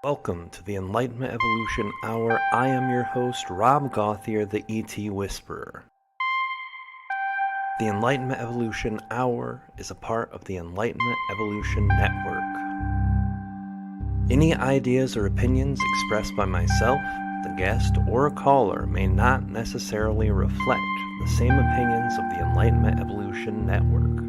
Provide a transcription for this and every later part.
Welcome to the Enlightenment Evolution Hour. I am your host, Rob Gauthier the ET Whisperer. The Enlightenment Evolution Hour is a part of the Enlightenment Evolution Network. Any ideas or opinions expressed by myself, the guest, or a caller may not necessarily reflect the same opinions of the Enlightenment Evolution Network.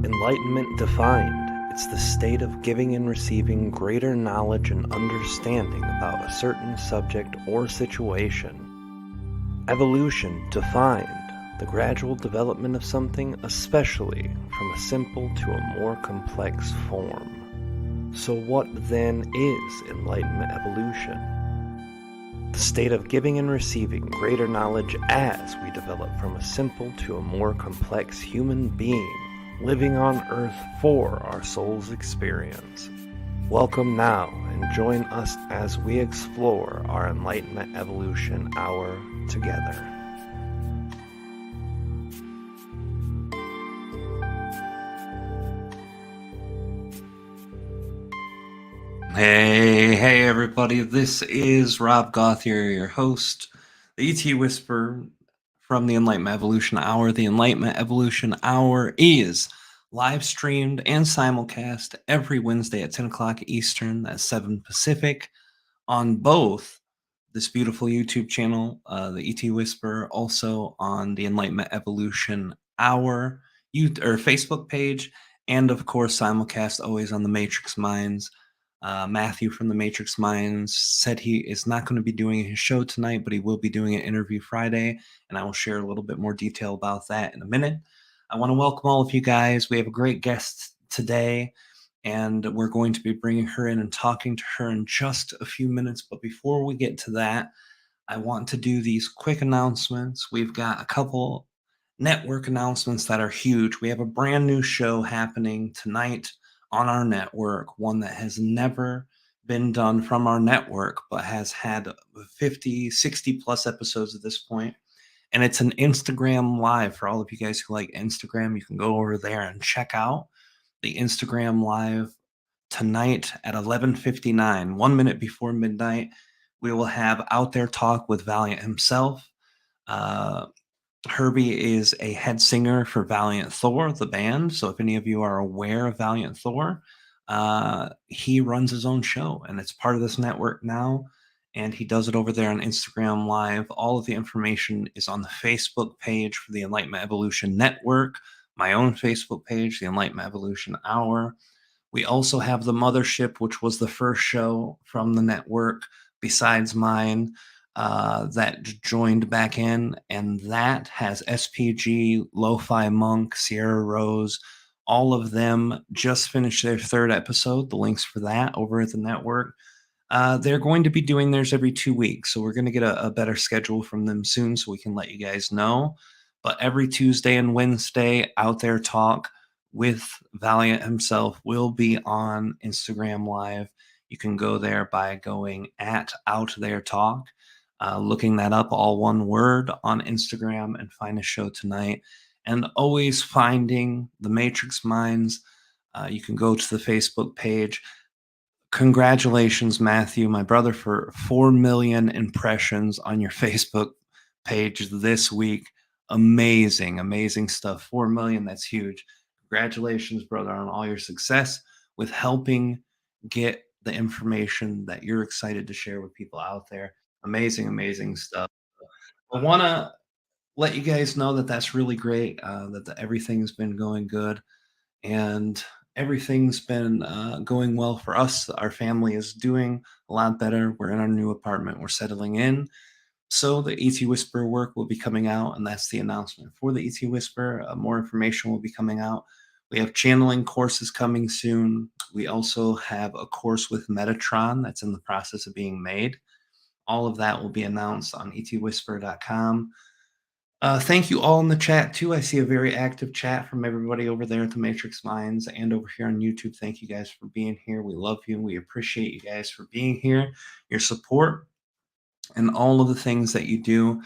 Enlightenment defined. It's the state of giving and receiving greater knowledge and understanding about a certain subject or situation. Evolution defined. The gradual development of something, especially from a simple to a more complex form. So what then is Enlightenment Evolution? The state of giving and receiving greater knowledge as we develop from a simple to a more complex human being, living on Earth for our soul's experience. Welcome now and join us as we explore our Enlightenment Evolution Hour together. Hey everybody, this is Rob Gauthier, your host, the ET Whisperer from the Enlightenment Evolution Hour. The Enlightenment Evolution Hour is live streamed and simulcast every Wednesday at 10 o'clock Eastern, that's 7 Pacific, on both this beautiful YouTube channel, the ET Whisperer, also on the Enlightenment Evolution Hour Facebook page, and of course simulcast always on the Matrix Minds. Matthew from the Matrix Minds said he is not going to be doing his show tonight, but he will be doing an interview Friday, and I will share a little bit more detail about that in a minute. I want to welcome all of you guys. We have a great guest today, and we're going to be bringing her in and talking to her in just a few minutes. But before we get to that, I want to do these quick announcements. We've got a couple network announcements that are huge. We have a brand new show happening tonight on our network, one that has never been done from our network, but has had 50, 60 plus episodes at this point. And it's an Instagram Live. For all of you guys who like Instagram, you can go over there and check out the Instagram Live tonight at 11:59, 1 minute before midnight. We will have Out There Talk with Valiant himself. Herbie is a head singer for Valiant Thor, the band. So if any of you are aware of Valiant Thor, he runs his own show, and it's part of this network now. And he does it over there on Instagram Live. All of the information is on the Facebook page for the Enlightenment Evolution Network, my own Facebook page, the Enlightenment Evolution Hour. We also have the Mothership, which was the first show from the network besides mine, that joined back in, and that has SPG, Lo-Fi Monk, Sierra Rose. All of them just finished their third episode. The links for that over at the network. They're going to be doing theirs every 2 weeks, so we're going to get a better schedule from them soon so we can let you guys know. But every Tuesday and Wednesday, Out There Talk with Valiant himself will be on Instagram Live. You can go there by going at Out There Talk, looking that up, all one word, on Instagram, and find a show tonight. And always finding the Matrix Minds. You can go to the Facebook page. Congratulations, Matthew, my brother, for 4 million impressions on your Facebook page this week. Amazing, amazing stuff. 4 million, that's huge. Congratulations, brother, on all your success with helping get the information that you're excited to share with people out there. Amazing, amazing stuff. I want to let you guys know that that's really great, that everything's been going good, and everything's been going well for us. Our family is doing a lot better. We're in our new apartment. We're settling in. So the ET Whisperer work will be coming out, and that's the announcement for the ET Whisperer. More information will be coming out. We have channeling courses coming soon. We also have a course with Metatron that's in the process of being made. All of that will be announced on etwhisperer.com. Thank you all in the chat, too. I see a very active chat from everybody over there at the Matrix Minds and over here on YouTube. Thank you guys for being here. We love you. We appreciate you guys for being here, your support, and all of the things that you do.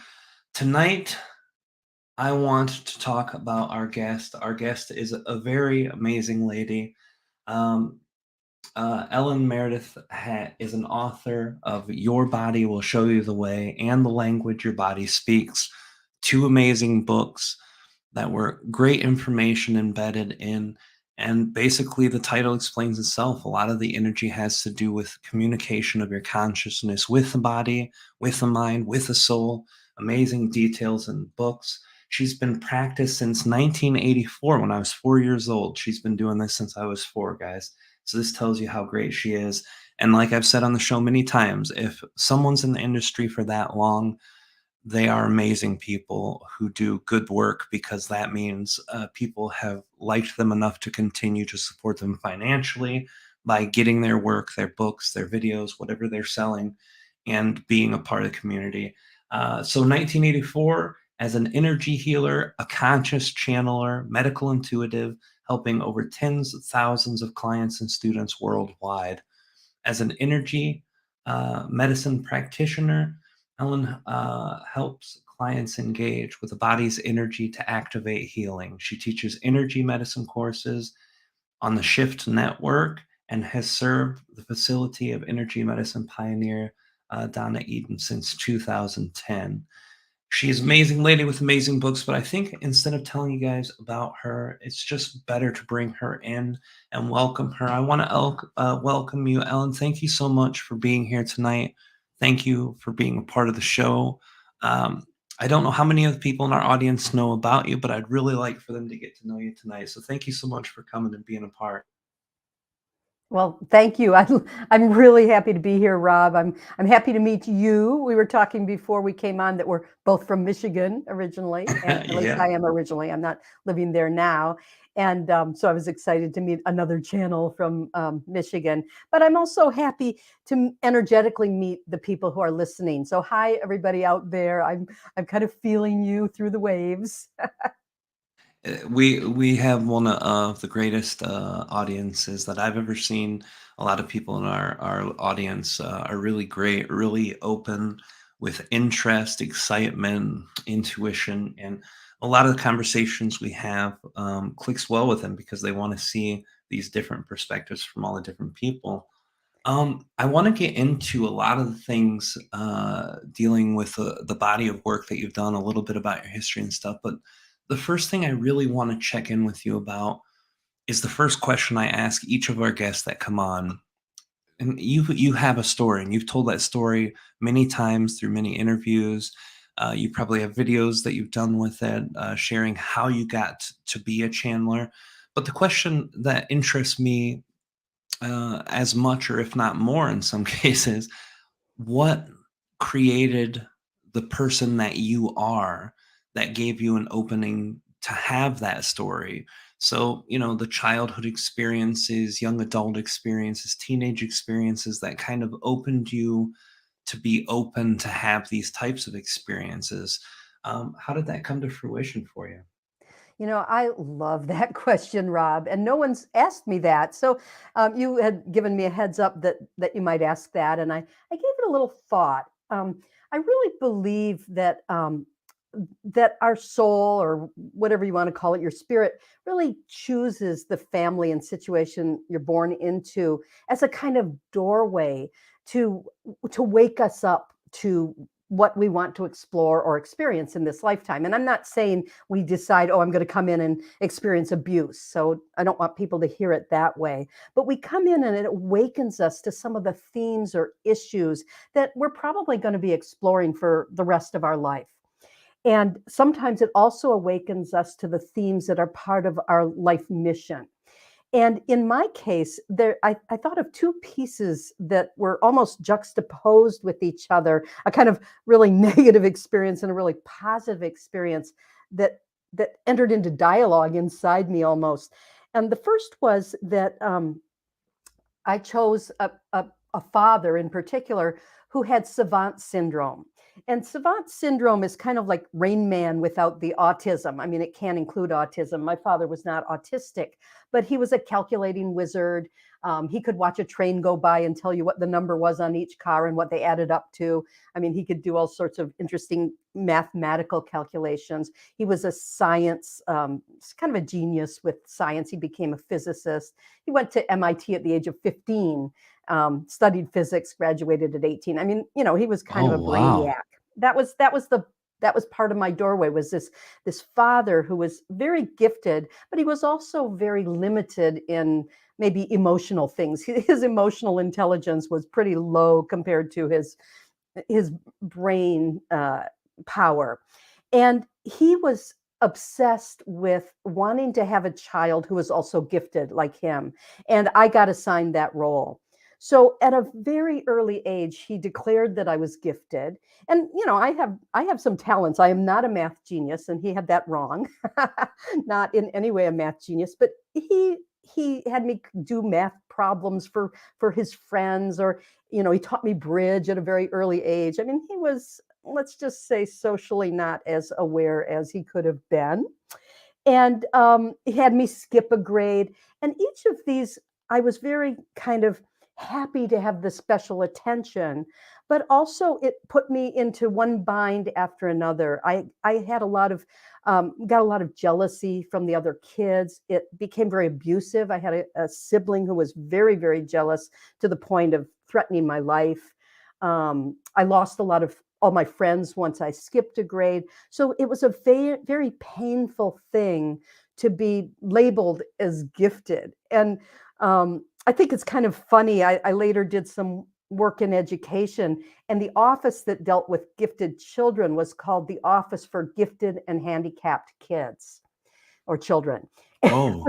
Tonight, I want to talk about our guest. Our guest is a very amazing lady. Ellen Meredith is an author of Your Body Will Show You the Way and The Language Your Body Speaks. Two amazing books that were great information embedded in. And basically, the title explains itself. A lot of the energy has to do with communication of your consciousness with the body, with the mind, with the soul. Amazing details in books. She's been practiced since 1984 when I was 4 years old. She's been doing this since I was four, guys. So this tells you how great she is. And like I've said on the show many times, if someone's in the industry for that long, they are amazing people who do good work because that means people have liked them enough to continue to support them financially by getting their work, their books, their videos, whatever they're selling, and being a part of the community. So, 1984, as an energy healer, a conscious channeler, medical intuitive, helping over tens of thousands of clients and students worldwide. As an energy medicine practitioner, Ellen helps clients engage with the body's energy to activate healing. She teaches energy medicine courses on the Shift Network and has served the facility of energy medicine pioneer Donna Eden since 2010. She's an amazing lady with amazing books, but I think instead of telling you guys about her, it's just better to bring her in and welcome her. I want to welcome you, Ellen. Thank you so much for being here tonight. Thank you for being a part of the show. Um, I don't know how many of the people in our audience know about you, but I'd really like for them to get to know you tonight. So thank you so much for coming and being a part. Well, thank you. I'm really happy to be here, Rob. I'm happy to meet you. We were talking before we came on that we're both from Michigan originally, and at least Yeah. I am originally. I'm not living there now, and so I was excited to meet another channel from Michigan. But I'm also happy to energetically meet the people who are listening. So hi, everybody out there. I'm kind of feeling you through the waves. We have one of the greatest audiences that I've ever seen. A lot of people in our audience are really great, really open with interest, excitement, intuition, and a lot of the conversations we have clicks well with them because they want to see these different perspectives from all the different people. I want to get into a lot of the things dealing with the body of work that you've done, a little bit about your history and stuff. But the first thing I really want to check in with you about is the first question I ask each of our guests that come on. And you have a story, and you've told that story many times through many interviews. You probably have videos that you've done with it, sharing how you got to be a channeler. But the question that interests me as much, or if not more, in some cases, what created the person that you are that gave you an opening to have that story? So, the childhood experiences, young adult experiences, teenage experiences that kind of opened you to be open to have these types of experiences. How did that come to fruition for you? You know, I love that question, Rob, and no one's asked me that. So you had given me a heads up that you might ask that, and I gave it a little thought. I really believe that our soul, or whatever you want to call it, your spirit, really chooses the family and situation you're born into as a kind of doorway to to wake us up to what we want to explore or experience in this lifetime. And I'm not saying we decide, oh, I'm going to come in and experience abuse. So I don't want people to hear it that way. But we come in and it awakens us to some of the themes or issues that we're probably going to be exploring for the rest of our life. And sometimes it also awakens us to the themes that are part of our life mission. And in my case, I thought of two pieces that were almost juxtaposed with each other, a kind of really negative experience and a really positive experience that that entered into dialogue inside me almost. And the first was that I chose a father in particular who had savant syndrome. And savant syndrome is kind of like Rain Man without the autism. I mean, it can include autism. My father was not autistic, but he was a calculating wizard. He could watch a train go by and tell you what the number was on each car and what they added up to. I mean, he could do all sorts of interesting mathematical calculations. He was a science, kind of a genius with science. He became a physicist. He went to MIT at the age of 15, studied physics, graduated at 18. I mean, he was kind of Oh, a wow. brainiac. That was part of my doorway, was this father who was very gifted, but he was also very limited in maybe emotional things. His emotional intelligence was pretty low compared to his brain power. And he was obsessed with wanting to have a child who was also gifted like him. And I got assigned that role. So at a very early age, he declared that I was gifted. And I have some talents. I am not a math genius, and he had that wrong. Not in any way a math genius, but he had me do math problems for his friends, or he taught me bridge at a very early age. I mean, he was, let's just say, socially not as aware as he could have been. And he had me skip a grade. And each of these, I was very kind of happy to have the special attention, but also it put me into one bind after another. I had got a lot of jealousy from the other kids. It became very abusive. I had a sibling who was very, very jealous to the point of threatening my life. I lost all my friends once I skipped a grade. So it was a very, very painful thing to be labeled as gifted. And I think it's kind of funny. I later did some work in education, and the office that dealt with gifted children was called the Office for Gifted and Handicapped Kids or Children, Oh,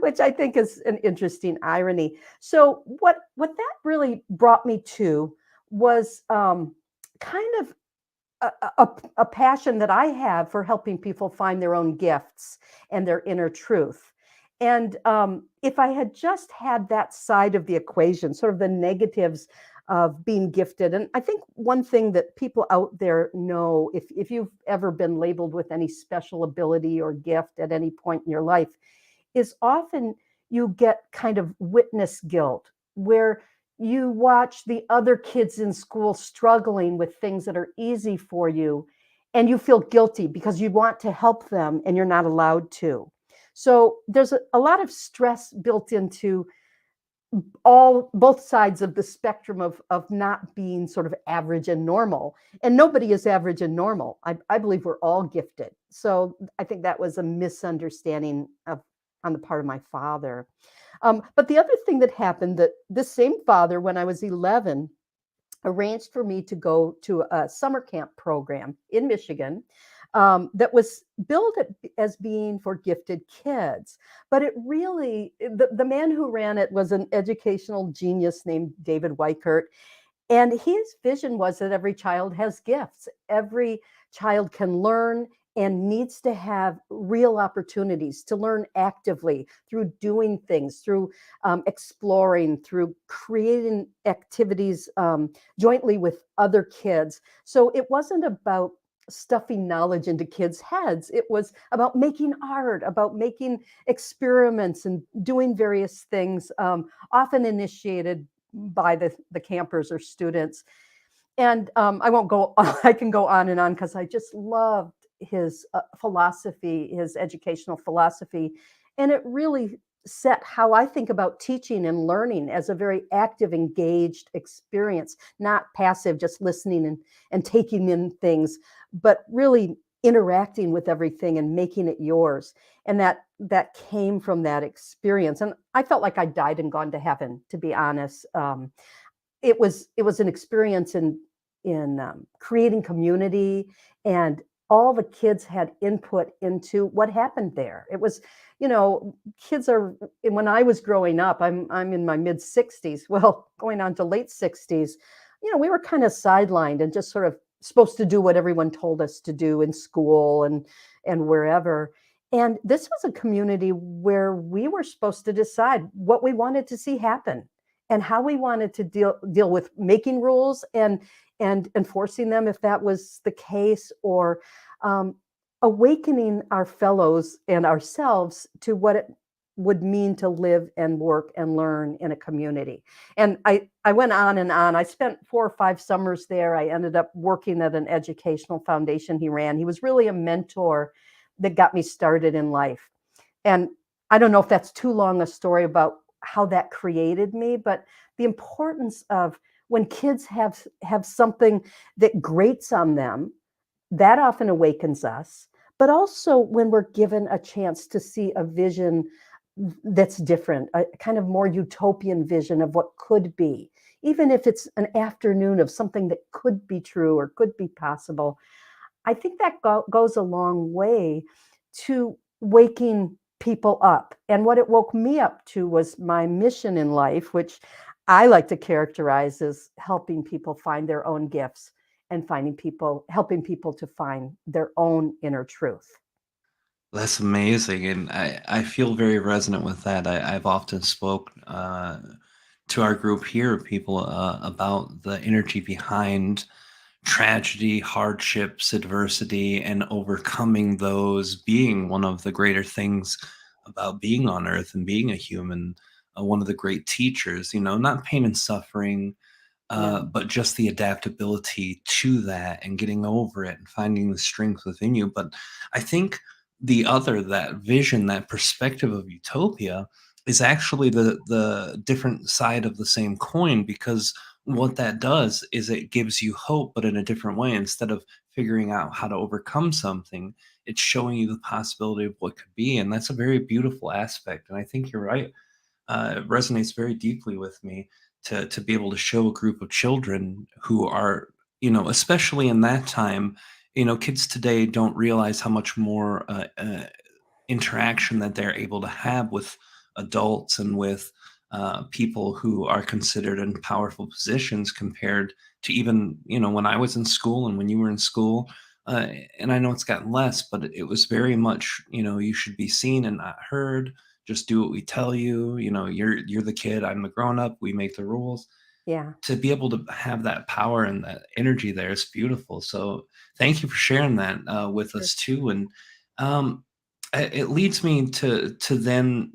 which I think is an interesting irony. So what that really brought me to was kind of a passion that I have for helping people find their own gifts and their inner truth. And if I had just had that side of the equation, sort of the negatives of being gifted, and I think one thing that people out there know, if you've ever been labeled with any special ability or gift at any point in your life, is often you get kind of witness guilt, where you watch the other kids in school struggling with things that are easy for you, and you feel guilty because you want to help them and you're not allowed to. So there's a lot of stress built into both sides of the spectrum of not being sort of average and normal. And nobody is average and normal. I believe we're all gifted. So I think that was a misunderstanding on the part of my father. But the other thing that happened, that this same father, when I was 11, arranged for me to go to a summer camp program in Michigan, that was billed as being for gifted kids. But it really, the man who ran it was an educational genius named David Weichert. And his vision was that every child has gifts. Every child can learn and needs to have real opportunities to learn actively through doing things, through exploring, through creating activities jointly with other kids. So it wasn't about stuffing knowledge into kids' heads. It was about making art, about making experiments and doing various things, often initiated by the campers or students. And I won't go, I can go on and on because I just loved his philosophy, his educational philosophy. And it really set how I think about teaching and learning as a very active, engaged experience, not passive, just listening and taking in things, but really interacting with everything and making it yours. And that came from that experience. And I felt like I died and gone to heaven, to be honest. It was an experience in creating community, and all the kids had input into what happened there. It was, kids are, when I was growing up, I'm in my mid 60s, well, going on to late 60s, we were kind of sidelined and just sort of supposed to do what everyone told us to do in school and wherever. And this was a community where we were supposed to decide what we wanted to see happen and how we wanted to deal with making rules and enforcing them if that was the case, or awakening our fellows and ourselves to what it would mean to live and work and learn in a community. And I went on and on. I spent 4 or 5 summers there. I ended up working at an educational foundation he ran. He was really a mentor that got me started in life. And I don't know if that's too long a story about how that created me, but the importance of when kids have something that grates on them, that often awakens us. But also when we're given a chance to see a vision that's different, a kind of more utopian vision of what could be, even if it's an afternoon of something that could be true or could be possible. I think that goes a long way to waking people up. And what it woke me up to was my mission in life, which I like to characterize as helping people find their own gifts and helping people to find their own inner truth. That's amazing, and I feel very resonant with that. I've often spoke to our group here, people about the energy behind tragedy, hardships, adversity, and overcoming those being one of the greater things about being on Earth and being a human. One of the great teachers, not pain and suffering, Yeah. but just the adaptability to that and getting over it and finding the strength within you. But I think that vision, that perspective of utopia is actually the different side of the same coin, because what that does is it gives you hope, but in a different way. Instead of figuring out how to overcome something, it's showing you the possibility of what could be. And that's a very beautiful aspect. And I think you're right. It resonates very deeply with me to be able to show a group of children who are, especially in that time, kids today don't realize how much more interaction that they're able to have with adults and with people who are considered in powerful positions compared to even, when I was in school and when you were in school. uh, and I know it's gotten less, but it was very much, you should be seen and not heard. Just do what we tell you. You're the kid, I'm the grown up, we make the rules. Yeah. To be able to have that power and that energy there is beautiful. So thank you for sharing that with Sure. us too. And um, it leads me to then,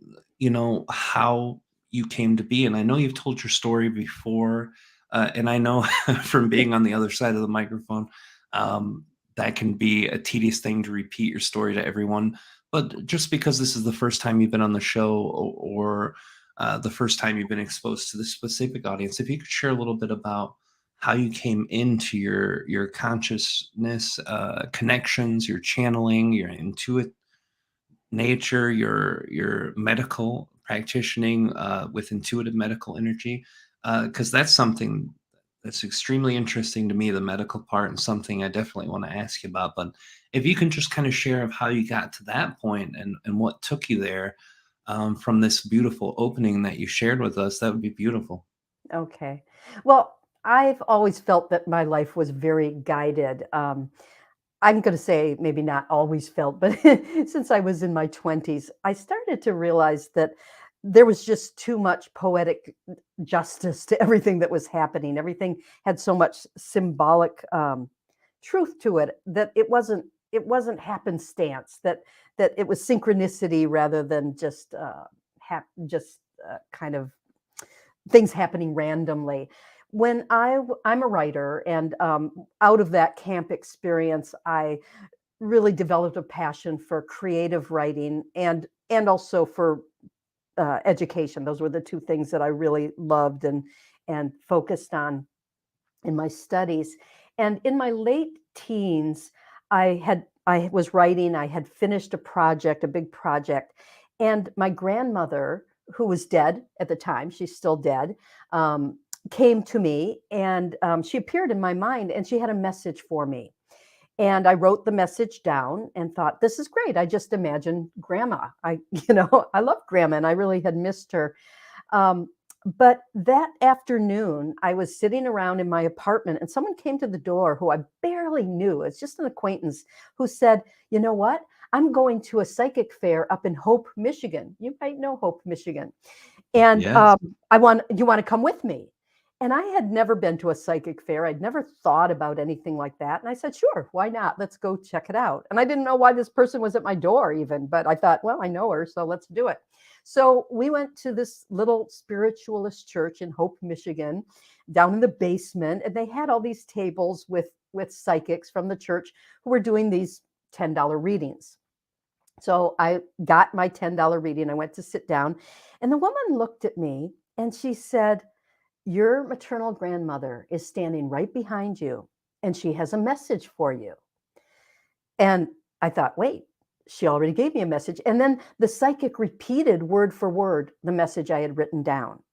how you came to be. And I know you've told your story before, and I know from being on the other side of the microphone, um, that can be a tedious thing to repeat your story to everyone. But just because this is the first time you've been on the show, or the first time you've been exposed to this specific audience, if you could share a little bit about how you came into your consciousness connections, your channeling, your intuitive nature, your medical practicing with intuitive medical energy, because that's something that's extremely interesting to me, the medical part, and something I definitely want to ask you about. But if you can just kind of share of how you got to that point and what took you there, from this beautiful opening that you shared with us, that would be beautiful. Okay. Well, I've always felt that my life was very guided. I'm going to say maybe not always felt, but since I was in my 20s, I started to realize that there was just too much poetic justice to everything that was happening. Everything had so much symbolic truth to it that it wasn't happenstance. That it was synchronicity rather than just just kind of things happening randomly. I'm a writer, and out of that camp experience, I really developed a passion for creative writing and also for education. Those were the two things that I really loved and focused on in my studies. And in my late teens, I was writing. I had finished a project, a big project, and my grandmother, who was dead at the time, she's still dead, um, came to me, and she appeared in my mind, and she had a message for me. And I wrote the message down and thought, this is great. I just imagined grandma. I love grandma, and I really had missed her. Um, but that afternoon, I was sitting around in my apartment, and someone came to the door who I barely knew. It's just an acquaintance who said, "You know what? I'm going to a psychic fair up in Hope, Michigan. You might know Hope, Michigan. And Yes. I want you want to come with me." And I had never been to a psychic fair. I'd never thought about anything like that. And I said, sure, why not? Let's go check it out. And I didn't know why this person was at my door even, but I thought, well, I know her, so let's do it. So we went to this little spiritualist church in Hope, Michigan, down in the basement. And they had all these tables with psychics from the church who were doing these $10 readings. So I got my $10 reading. I went to sit down, and the woman looked at me and she said, your maternal grandmother is standing right behind you, and she has a message for you. And I thought, wait, she already gave me a message. And then the psychic repeated word for word the message I had written down.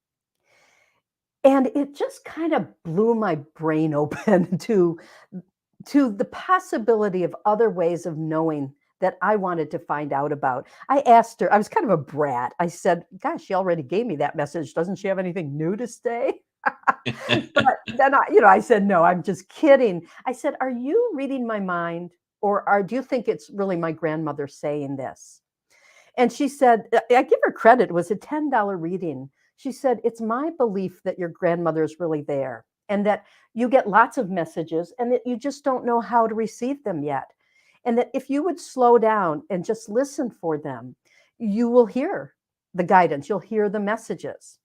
And it just kind of blew my brain open to the possibility of other ways of knowing that I wanted to find out about. I asked her, I was kind of a brat. I said, gosh, she already gave me that message. Doesn't she have anything new to say? But then I said, no, I'm just kidding. I said, are you reading my mind, or do you think it's really my grandmother saying this? And she said, I give her credit, it was a $10 reading. She said, it's my belief that your grandmother is really there, and that you get lots of messages and that you just don't know how to receive them yet. And that if you would slow down and just listen for them, you will hear the guidance, you'll hear the messages.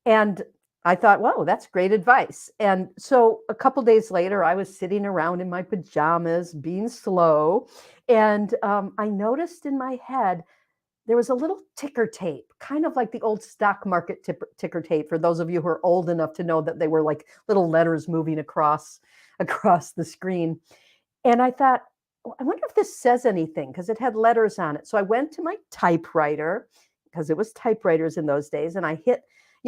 And I thought, whoa, that's great advice. And so a couple days later, I was sitting around in my pajamas, being slow. And I noticed in my head, there was a little ticker tape, kind of like the old stock market ticker tape, for those of you who are old enough to know that they were like little letters moving across the screen. And I thought, oh, I wonder if this says anything, because it had letters on it. So I went to my typewriter, because it was typewriters in those days, and I hit,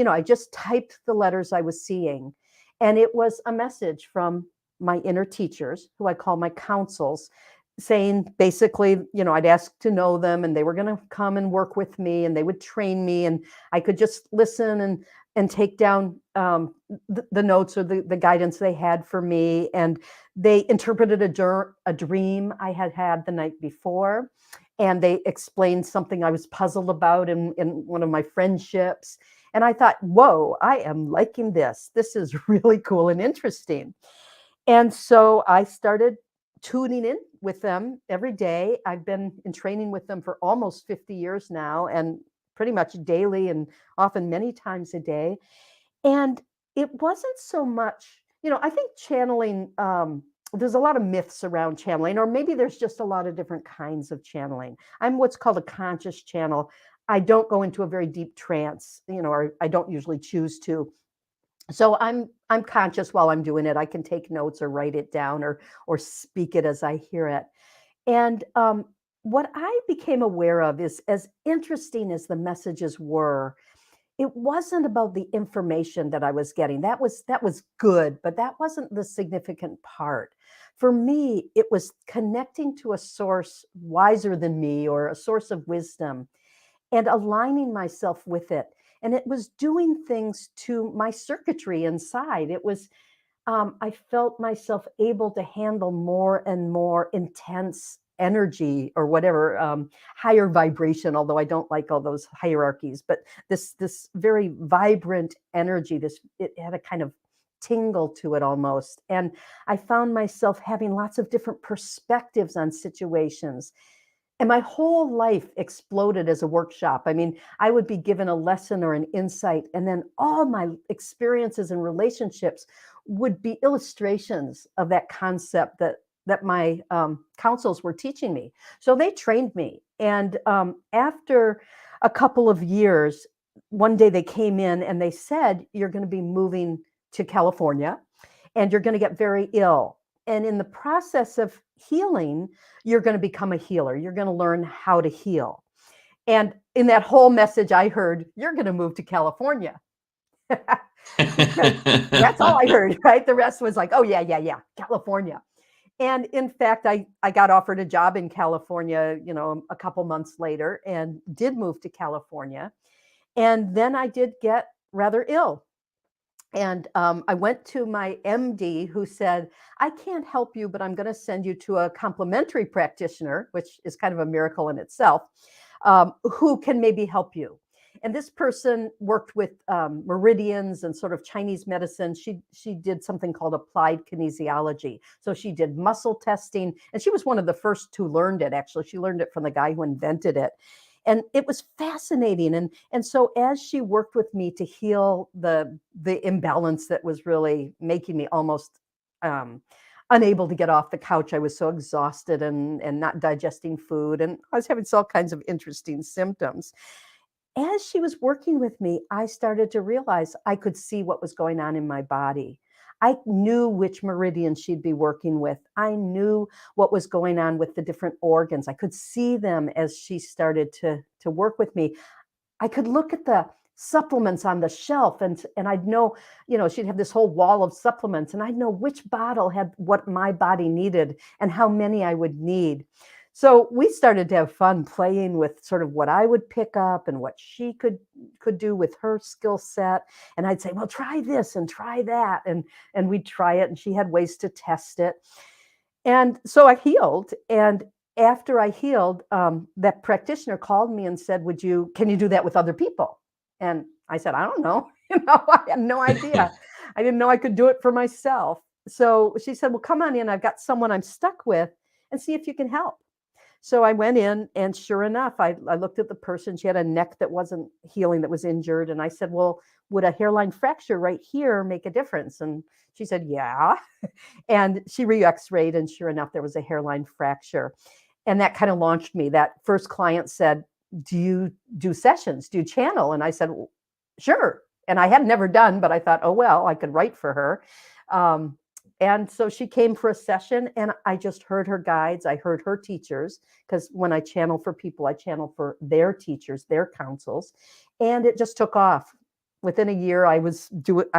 I just typed the letters I was seeing. And it was a message from my inner teachers, who I call my councils, saying basically, I'd ask to know them, and they were going to come and work with me, and they would train me, and I could just listen and take down the notes or the guidance they had for me. And they interpreted a dream I had had the night before, and they explained something I was puzzled about in one of my friendships. And I thought, whoa, I am liking this. This is really cool and interesting. And so I started tuning in with them every day. I've been in training with them for almost 50 years now, and pretty much daily, and often many times a day. And it wasn't so much, I think channeling, there's a lot of myths around channeling, or maybe there's just a lot of different kinds of channeling. I'm what's called a conscious channel. I don't go into a very deep trance, or I don't usually choose to. So I'm conscious while I'm doing it. I can take notes or write it down, or speak it as I hear it. And what I became aware of is, as interesting as the messages were, it wasn't about the information that I was getting. That was good, but that wasn't the significant part. For me, it was connecting to a source wiser than me, or a source of wisdom, and aligning myself with it. And it was doing things to my circuitry inside. It was, I felt myself able to handle more and more intense energy, or whatever, higher vibration, although I don't like all those hierarchies, but this very vibrant energy, it had a kind of tingle to it almost. And I found myself having lots of different perspectives on situations. And my whole life exploded as a workshop. I mean, I would be given a lesson or an insight, and then all my experiences and relationships would be illustrations of that concept that my councils were teaching me. So they trained me. And after a couple of years, one day they came in and they said, you're going to be moving to California, and you're going to get very ill. And in the process of healing, you're going to become a healer. You're going to learn how to heal. And in that whole message, I heard, you're going to move to California. That's all I heard, right? The rest was like, oh, yeah, California. And in fact, I got offered a job in California, a couple months later, and did move to California. And then I did get rather ill. And I went to my MD, who said, I can't help you, but I'm going to send you to a complementary practitioner, which is kind of a miracle in itself, who can maybe help you. And this person worked with meridians and sort of Chinese medicine. She did something called applied kinesiology. So she did muscle testing, and she was one of the first who learned it. Actually, she learned it from the guy who invented it, and it was fascinating. And so as she worked with me to heal the imbalance that was really making me almost unable to get off the couch. I was so exhausted and not digesting food, and I was having all kinds of interesting symptoms. As she was working with me, I started to realize I could see what was going on in my body. I knew which meridians she'd be working with. I knew what was going on with the different organs. I could see them as she started to work with me. I could look at the supplements on the shelf, and I'd know, she'd have this whole wall of supplements, and I'd know which bottle had what my body needed and how many I would need. So we started to have fun playing with sort of what I would pick up and what she could do with her skill set. And I'd say, well, try this and try that. And we'd try it, and she had ways to test it. And so I healed. And after I healed, that practitioner called me and said, can you do that with other people? And I said, I don't know. I had no idea. I didn't know I could do it for myself. So she said, well, come on in. I've got someone I'm stuck with, and see if you can help. So I went in, and sure enough, I looked at the person. She had a neck that wasn't healing, that was injured. And I said, well, would a hairline fracture right here make a difference? And she said, yeah. And she re-x-rayed, and sure enough, there was a hairline fracture. And that kind of launched me. That first client said, do you do sessions? Do you channel? And I said, well, sure. And I had never done, but I thought, oh, well, I could write for her. And so she came for a session, and I just heard her guides. I heard her teachers, because when I channel for people, I channel for their teachers, their counsels, and it just took off. Within a year, I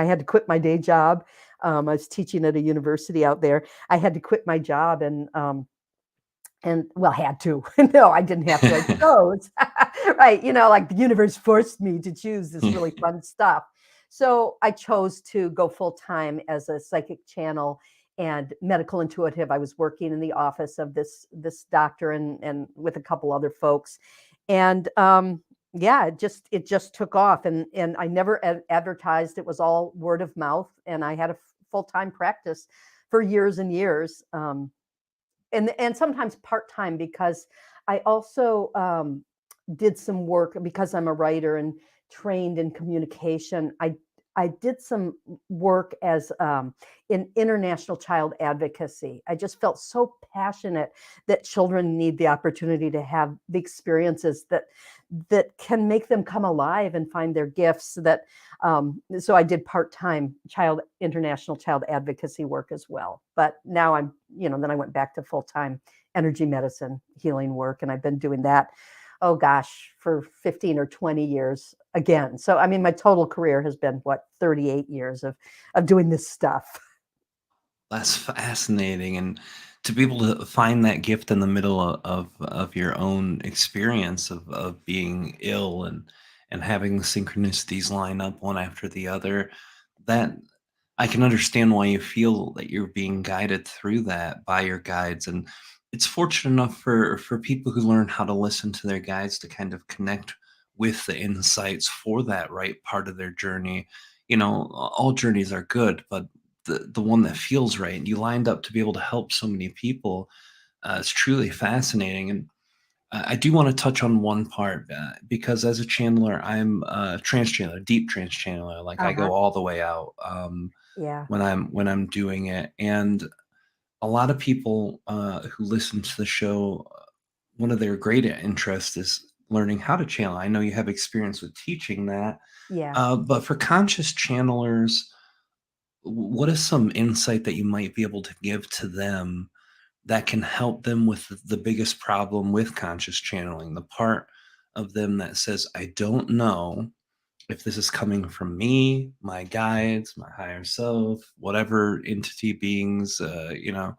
had to quit my day job. I was teaching at a university out there. I had to quit my job, and well, had to. No, I didn't have to. I chose. Right. Like the universe forced me to choose this really fun stuff. So I chose to go full time as a psychic channel and medical intuitive. I was working in the office of this doctor and with a couple other folks. And yeah, it just took off, and I never advertised. It was all word of mouth, and I had a full-time practice for years and years. And sometimes part-time, because I also did some work, because I'm a writer and trained in communication. I did some work as in international child advocacy. I just felt so passionate that children need the opportunity to have the experiences that can make them come alive and find their gifts. So I did part-time international child advocacy work as well. But now then I went back to full-time energy medicine healing work, and I've been doing that, oh gosh, for 15 or 20 years again. So, I mean, my total career has been 38 years of doing this stuff. That's fascinating, and to be able to find that gift in the middle of your own experience of being ill and having the synchronicities line up one after the other, that I can understand why you feel that you're being guided through that by your guides. And it's fortunate enough for people who learn how to listen to their guides to kind of connect with the insights for that right part of their journey. All journeys are good, but the one that feels right, and you lined up to be able to help so many people, is truly fascinating. And I do want to touch on one part, because as a channeler, I'm a trance channeler, deep trance channeler. Like, I Uh-huh. go all the way out Yeah. when I'm doing it. And a lot of people who listen to the show, one of their great interests is learning how to channel. I know you have experience with teaching that, Yeah. but for conscious channelers, what is some insight that you might be able to give to them that can help them with the biggest problem with conscious channeling, the part of them that says, I don't know if this is coming from me, my guides, my higher self, whatever entity beings, a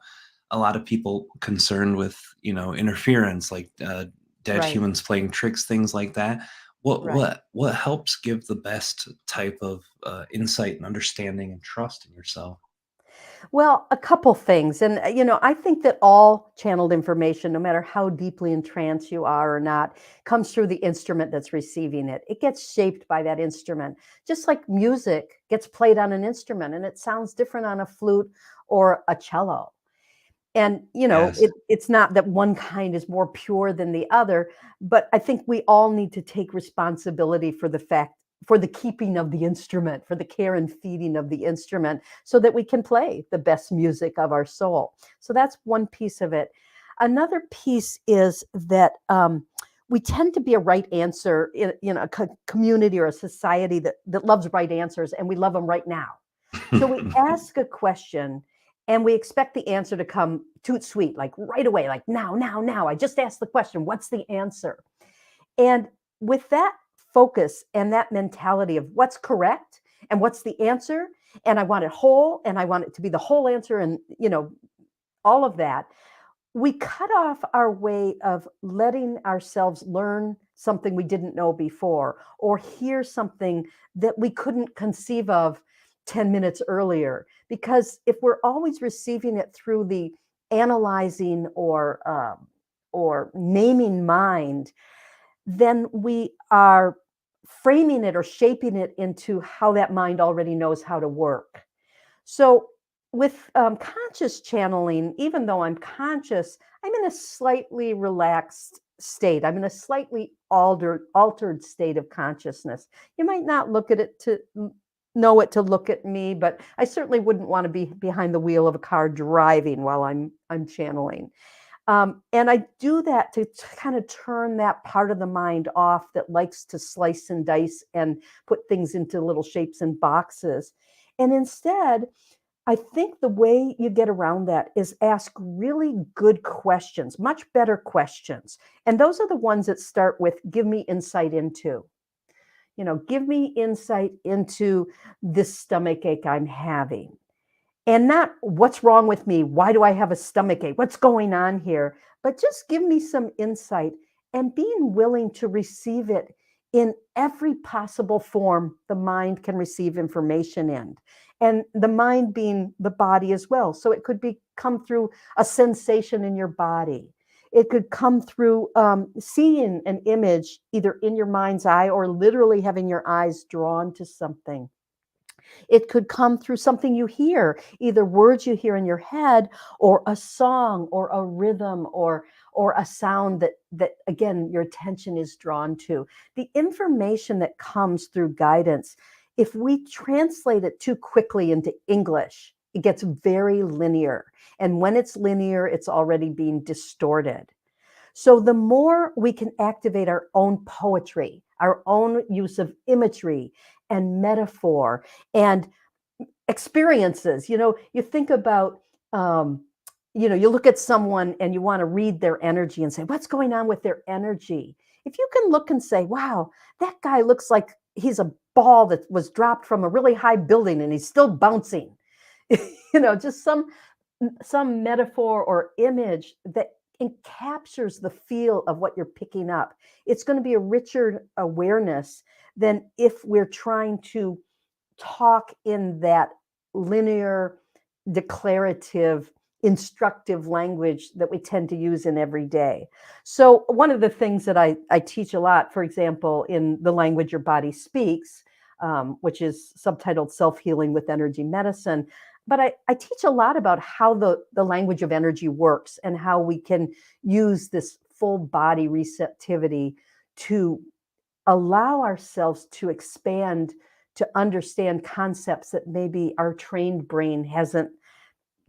lot of people concerned with, interference, like dead Right. humans playing tricks, things like that. What Right. what what helps give the best type of insight and understanding and trust in yourself? Well, a couple things. And, I think that all channeled information, no matter how deeply entranced you are or not, comes through the instrument that's receiving it. It gets shaped by that instrument, just like music gets played on an instrument and it sounds different on a flute or a cello. And, Yes. it's not that one kind is more pure than the other, but I think we all need to take responsibility for the keeping of the instrument, for the care and feeding of the instrument, so that we can play the best music of our soul. So that's one piece of it. Another piece is that we tend to be a right answer in a community or a society that loves right answers, and we love them right now. So we ask a question and we expect the answer to come toot sweet, like right away, like now, now, now. I just asked the question, what's the answer? And with that focus and that mentality of what's correct and what's the answer, and I want it whole and I want it to be the whole answer, and all of that, we cut off our way of letting ourselves learn something we didn't know before or hear something that we couldn't conceive of 10 minutes earlier. Because if we're always receiving it through the analyzing or naming mind, then we are framing it or shaping it into how that mind already knows how to work. So, with conscious channeling, even though I'm conscious, I'm in a slightly relaxed state. I'm in a slightly altered state of consciousness. You might not look at it to know it to look at me, but I certainly wouldn't want to be behind the wheel of a car driving while I'm channeling. And I do that to kind of turn that part of the mind off that likes to slice and dice and put things into little shapes and boxes. And instead, I think the way you get around that is ask really good questions, much better questions. And those are the ones that start with give me insight into. Give me insight into this stomach ache I'm having. And not what's wrong with me? Why do I have a stomach ache? What's going on here? But just give me some insight and being willing to receive it in every possible form the mind can receive information in. And the mind being the body as well. So it could come through a sensation in your body. It could come through seeing an image either in your mind's eye or literally having your eyes drawn to something. It could come through something you hear, either words you hear in your head or a song or a rhythm or a sound that again your attention is drawn to. The information that comes through guidance, if we translate it too quickly into English, it gets very linear. And when it's linear, it's already being distorted. So the more we can activate our own poetry, our own use of imagery and metaphor and experiences, you think about, you look at someone and you want to read their energy and say, what's going on with their energy? If you can look and say, wow, that guy looks like he's a ball that was dropped from a really high building and he's still bouncing, just some metaphor or image that captures the feel of what you're picking up. It's going to be a richer awareness than if we're trying to talk in that linear, declarative, instructive language that we tend to use in every day. So one of the things that I teach a lot, for example, in The Language Your Body Speaks, which is subtitled Self-Healing with Energy Medicine, but I teach a lot about how the language of energy works and how we can use this full body receptivity to allow ourselves to expand, to understand concepts that maybe our trained brain hasn't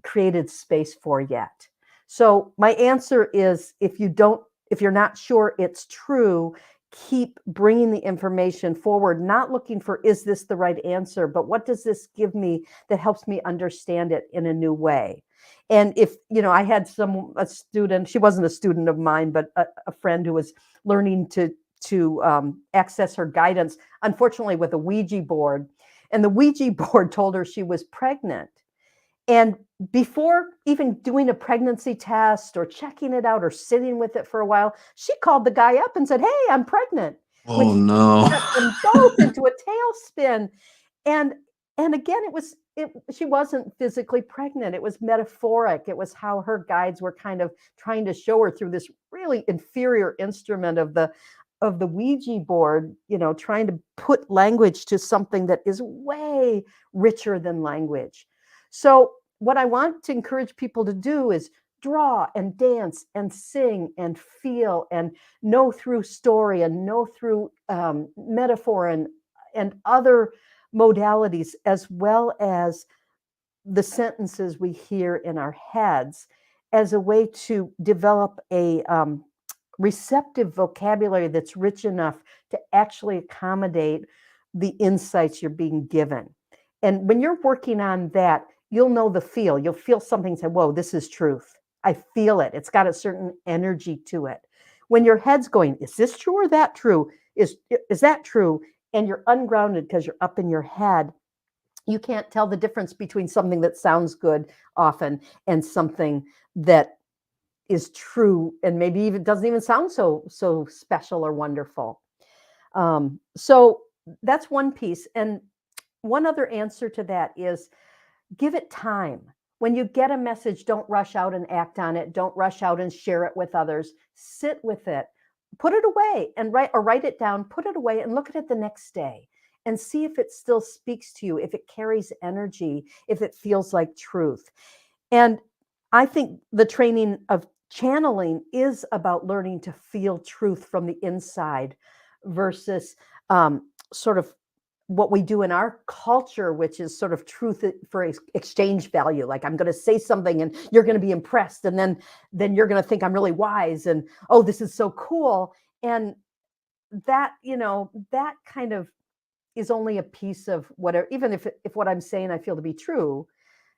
created space for yet. So my answer is if you're not sure it's true, keep bringing the information forward, not looking for, is this the right answer, but what does this give me that helps me understand it in a new way? And if, I had a student, she wasn't a student of mine, but a friend who was learning to access her guidance, unfortunately with a Ouija board. And the Ouija board told her she was pregnant. And before even doing a pregnancy test or checking it out or sitting with it for a while, she called the guy up and said, hey, I'm pregnant, which Oh no. sent them both into a tailspin. And again, she wasn't physically pregnant. It was metaphoric. It was how her guides were kind of trying to show her through this really inferior instrument of the Ouija board, trying to put language to something that is way richer than language. So what I want to encourage people to do is draw and dance and sing and feel and know through story and know through metaphor and other modalities, as well as the sentences we hear in our heads, as a way to develop a receptive vocabulary that's rich enough to actually accommodate the insights you're being given. And when you're working on that, you'll know the feel. You'll feel something and say, whoa, this is truth. I feel it. It's got a certain energy to it. When your head's going, is this true or that true? Is that true? And you're ungrounded because you're up in your head, you can't tell the difference between something that sounds good often and something that is true and maybe even doesn't even sound so special or wonderful. So that's one piece. And one other answer to that is give it time. When you get a message, don't rush out and act on it. Don't rush out and share it with others. Sit with it, put it away and write it down, put it away and look at it the next day and see if it still speaks to you, if it carries energy, if it feels like truth. And I think the training of channeling is about learning to feel truth from the inside versus sort of what we do in our culture, which is sort of truth for exchange value. Like I'm going to say something and you're going to be impressed. And then you're going to think I'm really wise and, oh, this is so cool. And that, that kind of is only a piece of whatever, even if what I'm saying I feel to be true,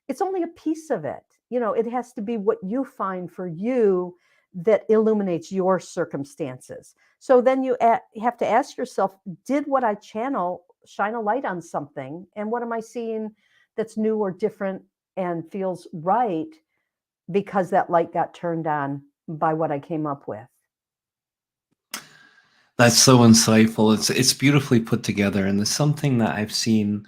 it's only a piece of it. It has to be what you find for you that illuminates your circumstances. So then you have to ask yourself, did what I channel shine a light on something? And what am I seeing that's new or different and feels right because that light got turned on by what I came up with? That's so insightful. It's beautifully put together, and it's something that I've seen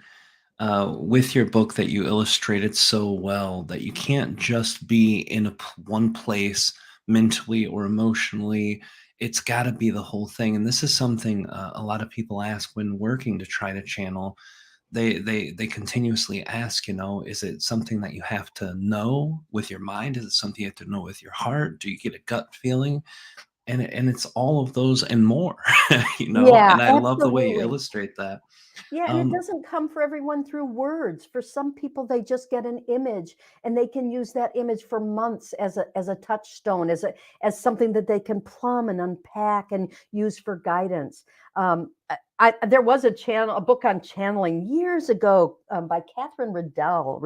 with your book that you illustrated so well, that you can't just be in one place mentally or emotionally. It's got to be the whole thing. And this is something a lot of people ask when working to try to channel. They continuously ask, is it something that you have to know with your mind? Is it something you have to know with your heart? Do you get a gut feeling? And it's all of those and more, Yeah, and I love the way you absolutely. illustrate that. Yeah, and it Um, doesn't come for everyone through words. For some people, they just get an image and they can use that image for months as a touchstone, as something that they can plumb and unpack and use for guidance. There was a book on channeling years ago by Catherine Riddell.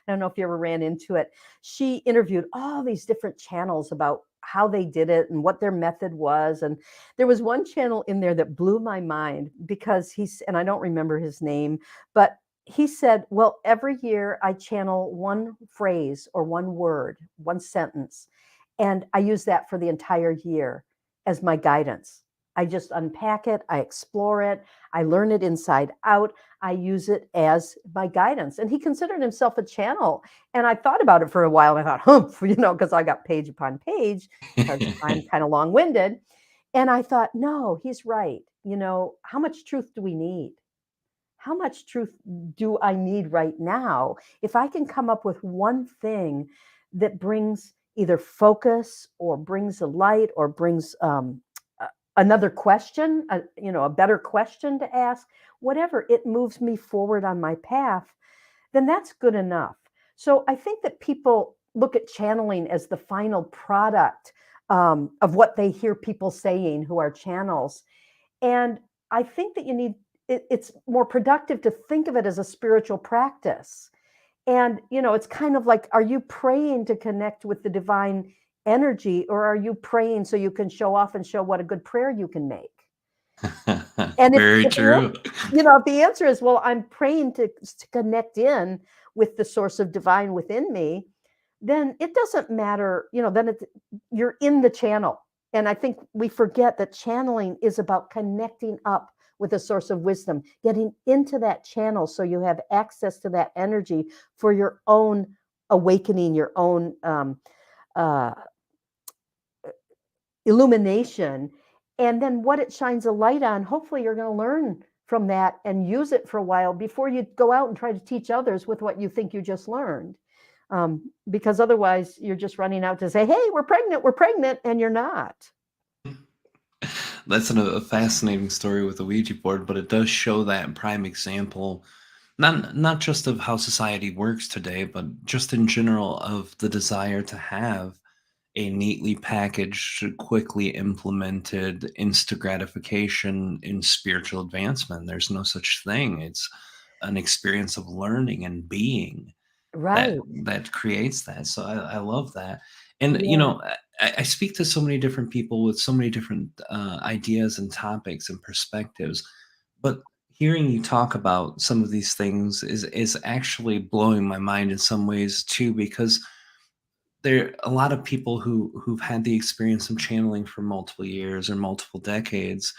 I don't know if you ever ran into it. She interviewed all these different channels about how they did it and what their method was. And there was one channel in there that blew my mind because and I don't remember his name, but he said, well, every year I channel one phrase or one word, one sentence, and I use that for the entire year as my guidance. I just unpack it, I explore it, I learn it inside out, I use it as my guidance. And he considered himself a channel. And I thought about it for a while and I thought, because I got page upon page because I'm kind of long winded. And I thought, no, he's right. How much truth do we need? How much truth do I need right now? If I can come up with one thing that brings either focus or brings a light or brings another question, a better question to ask, whatever, it moves me forward on my path, then that's good enough. So I think that people look at channeling as the final product of what they hear people saying who are channels. And I think that it's more productive to think of it as a spiritual practice. And, it's kind of like, are you praying to connect with the divine energy, or are you praying so you can show off and show what a good prayer you can make? And Very true. if the answer is, well, I'm praying to connect in with the source of divine within me, then it doesn't matter, then you're in the channel. And I think we forget that channeling is about connecting up with a source of wisdom, getting into that channel so you have access to that energy for your own awakening, your own uh, illumination. And then what it shines a light on, hopefully you're going to learn from that and use it for a while before you go out and try to teach others with what you think you just learned. Because otherwise you're just running out to say, hey, we're pregnant, and you're not. That's a fascinating story with the Ouija board, but it does show that prime example, not just of how society works today, but just in general of the desire to have a neatly packaged, quickly implemented instant gratification in spiritual advancement. There's no such thing. It's an experience of learning and being that Right. that creates that. So I love that. And Yeah. I speak to so many different people with so many different ideas and topics and perspectives, but hearing you talk about some of these things is actually blowing my mind in some ways too, because there are a lot of people who've had the experience of channeling for multiple years or multiple decades.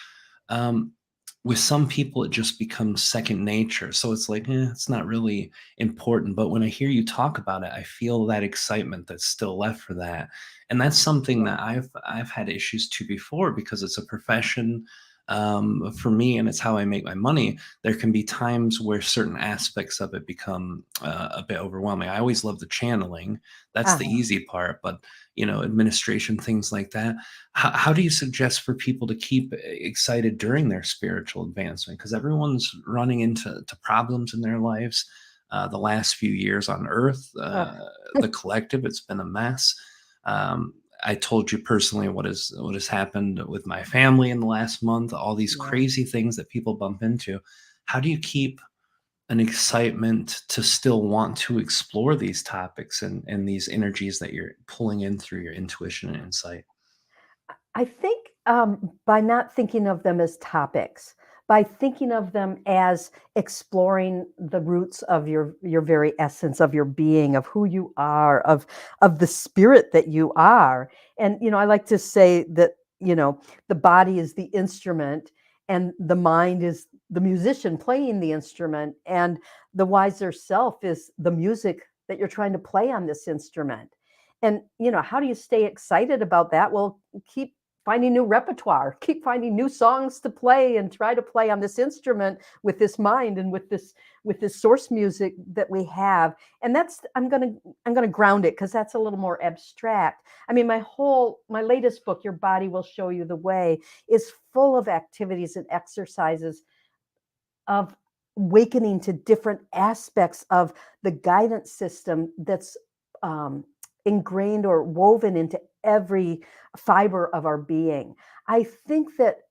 um, with some people, it just becomes second nature. So it's like, it's not really important. But when I hear you talk about it, I feel that excitement that's still left for that. And that's something Yeah. that I've had issues to before, because it's a profession for me, and it's how I make my money. There can be times where certain aspects of it become a bit overwhelming. I always love the channeling. That's the Uh-huh. easy part. But administration, things like that. How do you suggest for people to keep excited during their spiritual advancement? Because everyone's running into problems in their lives. The last few years on Earth, Uh, the collective, it's been a mess. Um, I told you personally what has happened with my family in the last month. All these yeah. crazy things that people bump into. How do you keep an excitement to still want to explore these topics and these energies that you're pulling in through your intuition and insight? I think by not thinking of them as topics, by thinking of them as exploring the roots of your very essence of your being, of who you are, of the spirit that you are. And I like to say that the body is the instrument, and the mind is the musician playing the instrument, and the wiser self is the music that you're trying to play on this instrument. And how do you stay excited about that? Well, keep finding new repertoire, keep finding new songs to play, and try to play on this instrument with this mind and with this source music that we have. And that's I'm going to ground it, because that's a little more abstract. I mean, my latest book, Your Body Will Show You the Way, is full of activities and exercises of awakening to different aspects of the guidance system that's um, ingrained or woven into every fiber of our being. I think that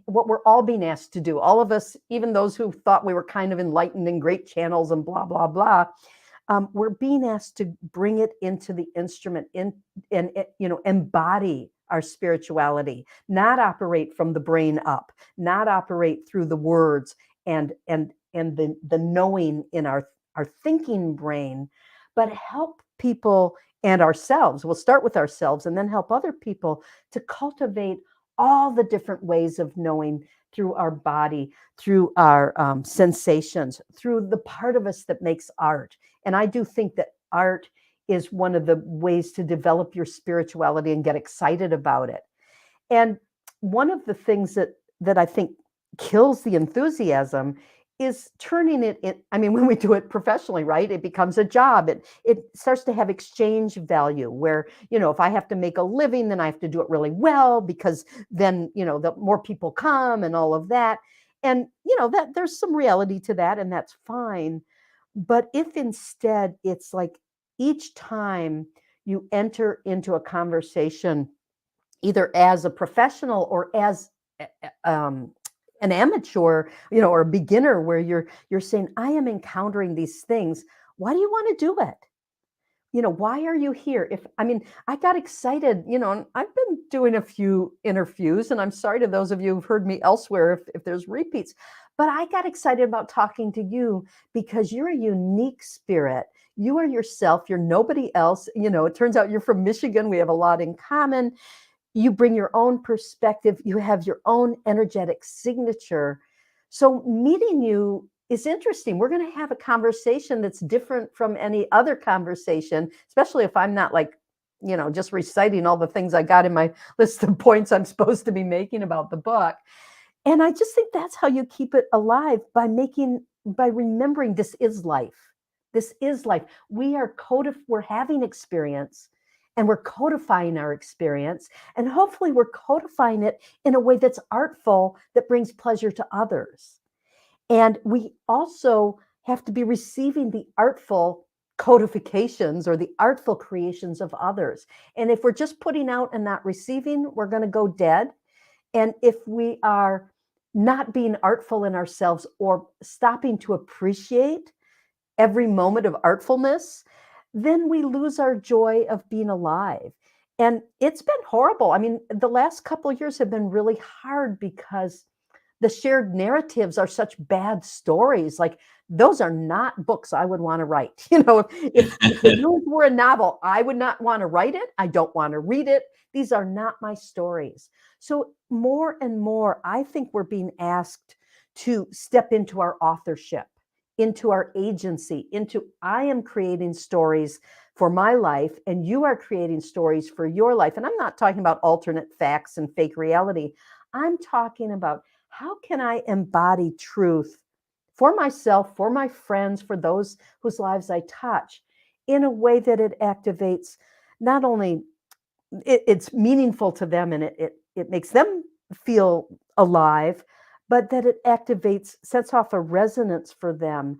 what we're all being asked to do, all of us, even those who thought we were kind of enlightened and great channels and blah, blah, blah, we're being asked to bring it into the instrument and embody our spirituality, not operate from the brain up, not operate through the words and the knowing in our thinking brain, but help people and ourselves. We'll start with ourselves and then help other people to cultivate all the different ways of knowing through our body, through our sensations, through the part of us that makes art. And I do think that art is one of the ways to develop your spirituality and get excited about it. And one of the things that I think kills the enthusiasm is turning it in. I mean, when we do it professionally, right, it becomes a job. It starts to have exchange value, where if I have to make a living, then I have to do it really well, because then the more people come and all of that. And that there's some reality to that, and that's fine. But if instead it's like, each time you enter into a conversation, either as a professional or as um, an amateur, or a beginner, where you're saying, I am encountering these things. Why do you want to do it? Why are you here? I got excited, and I've been doing a few interviews, and I'm sorry to those of you who've heard me elsewhere if there's repeats, but I got excited about talking to you because you're a unique spirit. You are yourself. You're nobody else. It turns out you're from Michigan. We have a lot in common. you bring your own perspective, you have your own energetic signature. So meeting you is interesting. We're going to have a conversation that's different from any other conversation, especially if I'm not like, just reciting all the things I got in my list of points I'm supposed to be making about the book. And I just think that's how you keep it alive, by remembering this is life. This is life. We're having experience, and we're codifying our experience, and hopefully we're codifying it in a way that's artful, that brings pleasure to others. And we also have to be receiving the artful codifications or the artful creations of others. And if we're just putting out and not receiving, we're going to go dead. And if we are not being artful in ourselves, or stopping to appreciate every moment of artfulness, then we lose our joy of being alive. And it's been horrible. I mean, the last couple of years have been really hard because the shared narratives are such bad stories. Like, those are not books I would want to write. If the news were a novel, I would not want to write it. I don't want to read it. These are not my stories. So more and more, I think we're being asked to step into our authorship, into our agency, into I am creating stories for my life, and you are creating stories for your life. And I'm not talking about alternate facts and fake reality. I'm talking about, how can I embody truth for myself, for my friends, for those whose lives I touch, in a way that it activates, not only it's meaningful to them, and it makes them feel alive, but that it activates, sets off a resonance for them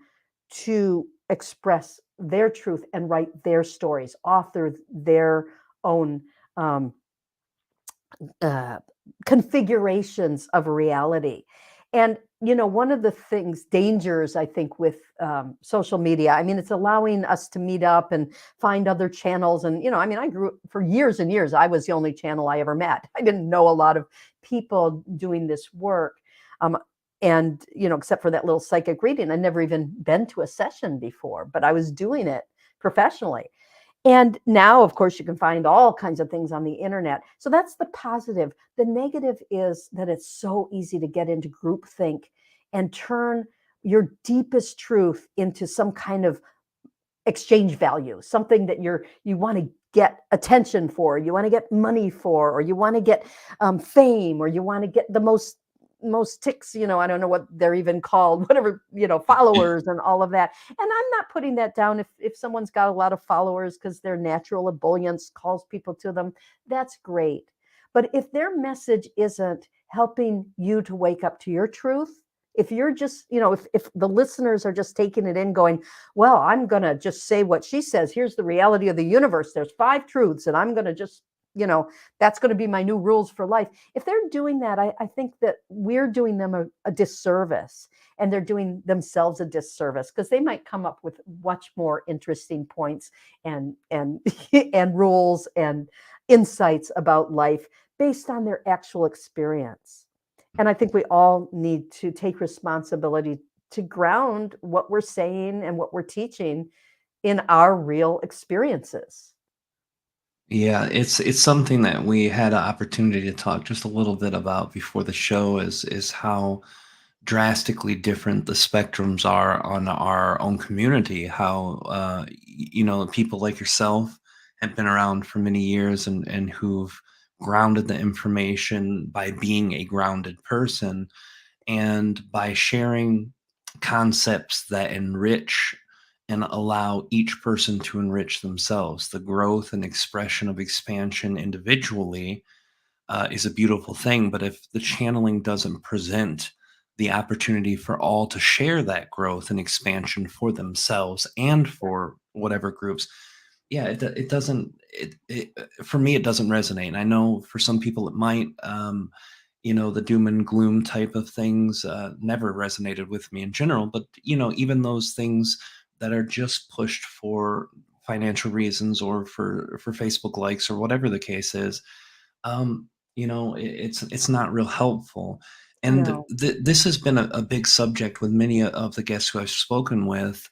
to express their truth and write their stories, author their own um, uh, configurations of reality. And one of the dangers, I think, with social media, I mean, it's allowing us to meet up and find other channels. And I mean, I grew for years and years. I was the only channel I ever met. I didn't know a lot of people doing this work. And except for that little psychic reading, I'd never even been to a session before, but I was doing it professionally. And now, of course, you can find all kinds of things on the internet. So that's the positive. The negative is that it's so easy to get into groupthink and turn your deepest truth into some kind of exchange value, something that you want to get attention for, you want to get money for, or you want to get fame, or you want to get the most ticks, I don't know what they're even called, whatever, followers and all of that. And I'm not putting that down. If someone's got a lot of followers because their natural ebullience calls people to them, that's great. But if their message isn't helping you to wake up to your truth, if you're just, if the listeners are just taking it in going, well, I'm going to just say what she says, here's the reality of the universe, there's 5 truths, and I'm going to just, that's going to be my new rules for life. If they're doing that, I think that we're doing them a disservice, and they're doing themselves a disservice, because they might come up with much more interesting points and and rules and insights about life based on their actual experience. And I think we all need to take responsibility to ground what we're saying and what we're teaching in our real experiences. Yeah, it's something that we had an opportunity to talk just a little bit about before the show, is how drastically different the spectrums are on our own community. How people like yourself have been around for many years, and who've grounded the information by being a grounded person, and by sharing concepts that enrich and allow each person to enrich themselves. The growth and expression of expansion individually is a beautiful thing. But if the channeling doesn't present the opportunity for all to share that growth and expansion for themselves and for whatever groups, yeah, it doesn't. For me, it doesn't resonate. And I know for some people it might. The doom and gloom type of things never resonated with me in general. But even those things that are just pushed for financial reasons, or for Facebook likes, or whatever the case is, it's not real helpful. And No. this has been a big subject with many of the guests who I've spoken with.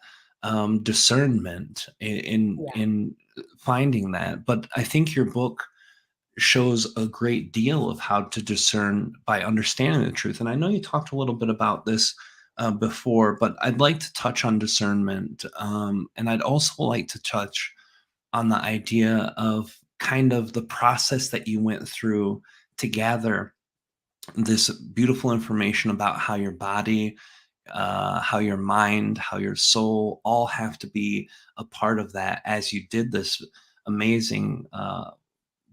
Discernment in Yeah. in finding that. But I think your book shows a great deal of how to discern by understanding the truth. And I know you talked a little bit about this before, but I'd like to touch on discernment. And I'd also like to touch on the idea of kind of the process that you went through to gather this beautiful information about how your body, how your mind, how your soul all have to be a part of that as you did this amazing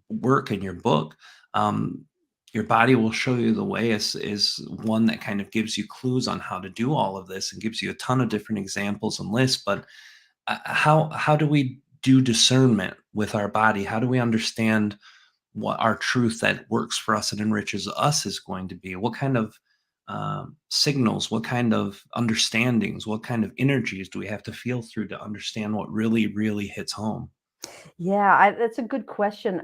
work in your book. Um, your body will show you the way is one that kind of gives you clues on how to do all of this and gives you a ton of different examples and lists. But how do we do discernment with our body? How do we understand what our truth that works for us and enriches us is going to be? What kind of signals, what kind of understandings, what kind of energies do we have to feel through to understand what really, really hits home? Yeah, that's a good question.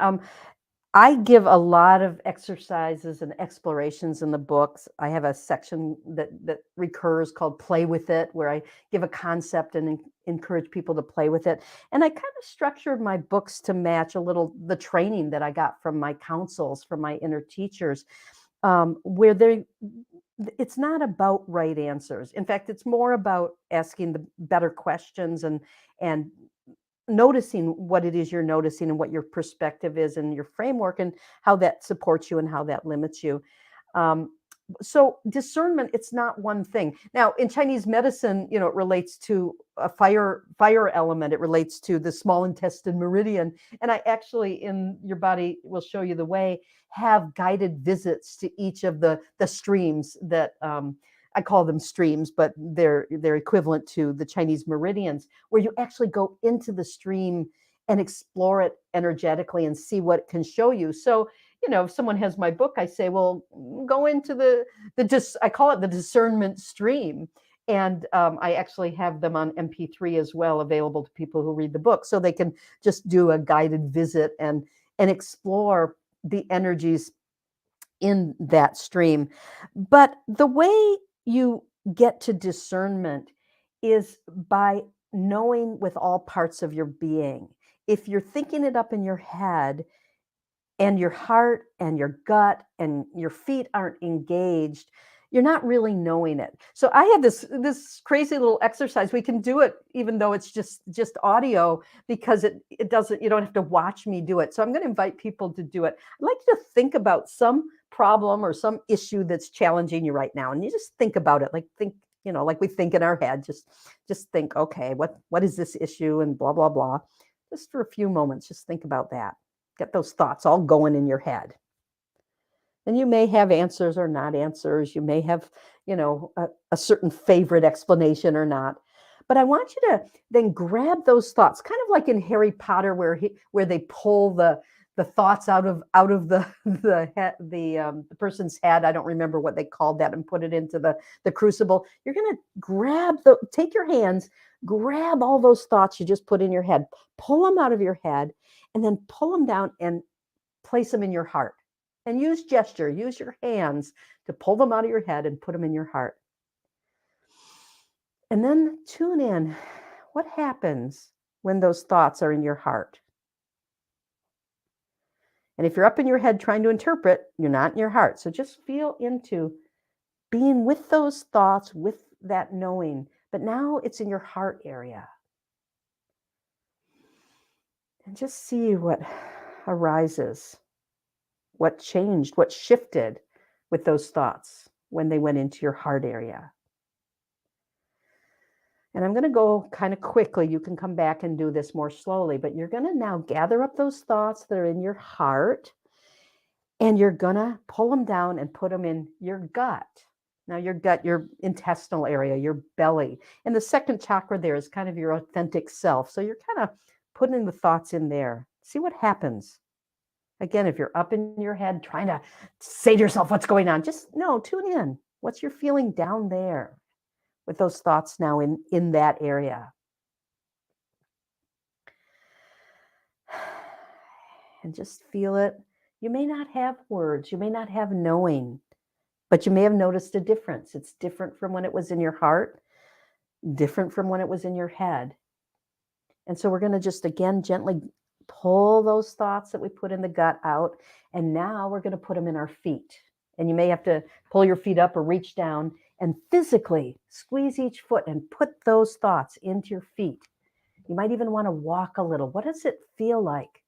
I give a lot of exercises and explorations in the books. I have a section that recurs called "Play with It," where I give a concept and encourage people to play with it. And I kind of structured my books to match a little the training that I got from my counsels, from my inner teachers, where it's not about right answers. In fact, it's more about asking the better questions and noticing what it is you're noticing and what your perspective is and your framework and how that supports you and how that limits you. Um, so discernment, it's not one thing. Now, in Chinese medicine, it relates to a fire element. It relates to the small intestine meridian. And I actually, in Your Body Will Show You the Way, have guided visits to each of the streams that I call them streams, but they're equivalent to the Chinese meridians, where you actually go into the stream and explore it energetically and see what it can show you. So, if someone has my book, I say, well, go into I call it the discernment stream. And I actually have them on MP3 as well, available to people who read the book, so they can just do a guided visit and explore the energies in that stream. But the way you get to discernment is by knowing with all parts of your being. If you're thinking it up in your head and your heart and your gut and your feet aren't engaged, you're not really knowing it. So I have this crazy little exercise. We can do it even though it's just audio, because it doesn't, you don't have to watch me do it. So I'm going to invite people to do it. I'd like you to think about some problem or some issue that's challenging you right now, and you just think about it. Like we think in our head. Just think, okay, what is this issue, and blah blah blah. Just for a few moments, just think about that. Get those thoughts all going in your head. And you may have answers or not answers. You may have, a certain favorite explanation or not. But I want you to then grab those thoughts, kind of like in Harry Potter, where they pull the thoughts out of the person's head. I don't remember what they called that, and put it into the crucible. You're going to take your hands, grab all those thoughts you just put in your head, pull them out of your head, and then pull them down and place them in your heart. And use gesture, use your hands to pull them out of your head and put them in your heart. And then tune in. What happens when those thoughts are in your heart? And if you're up in your head trying to interpret, you're not in your heart. So just feel into being with those thoughts, with that knowing. But now it's in your heart area. And just see what arises. What changed, what shifted with those thoughts when they went into your heart area. And I'm going to go kind of quickly. You can come back and do this more slowly, but you're going to now gather up those thoughts that are in your heart, and you're going to pull them down and put them in your gut. Now, your gut, your intestinal area, your belly. And the second chakra there is kind of your authentic self. So you're kind of putting the thoughts in there. See what happens. Again, if you're up in your head trying to say to yourself, what's going on? Just tune in. What's your feeling down there with those thoughts now in that area? And just feel it. You may not have words. You may not have knowing, but you may have noticed a difference. It's different from when it was in your heart, different from when it was in your head. And so we're going to just, again, gently pull those thoughts that we put in the gut out, and now we're going to put them in our feet. And you may have to pull your feet up or reach down and physically squeeze each foot and put those thoughts into your feet. You might even want to walk a little. What does it feel like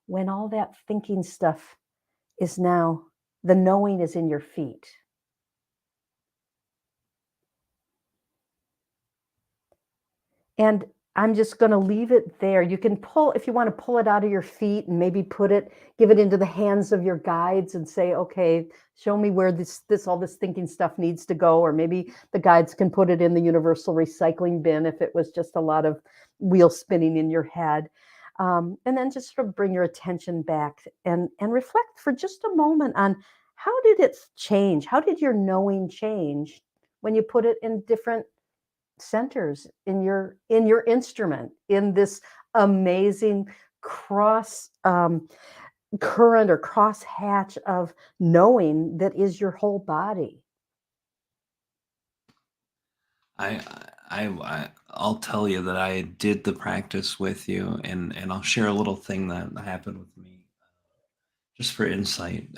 when all that thinking stuff is now, the knowing is in your feet? And I'm just going to leave it there. You can pull, if you want to pull it out of your feet and maybe give it into the hands of your guides and say, okay, show me where all this thinking stuff needs to go. Or maybe the guides can put it in the universal recycling bin if it was just a lot of wheel spinning in your head. And then just sort of bring your attention back and reflect for just a moment on how did it change? How did your knowing change when you put it in different centers in your instrument, in this amazing cross current or cross hatch of knowing that is your whole body? I'll tell you that I did the practice with you, and I'll share a little thing that happened with me, just for insight.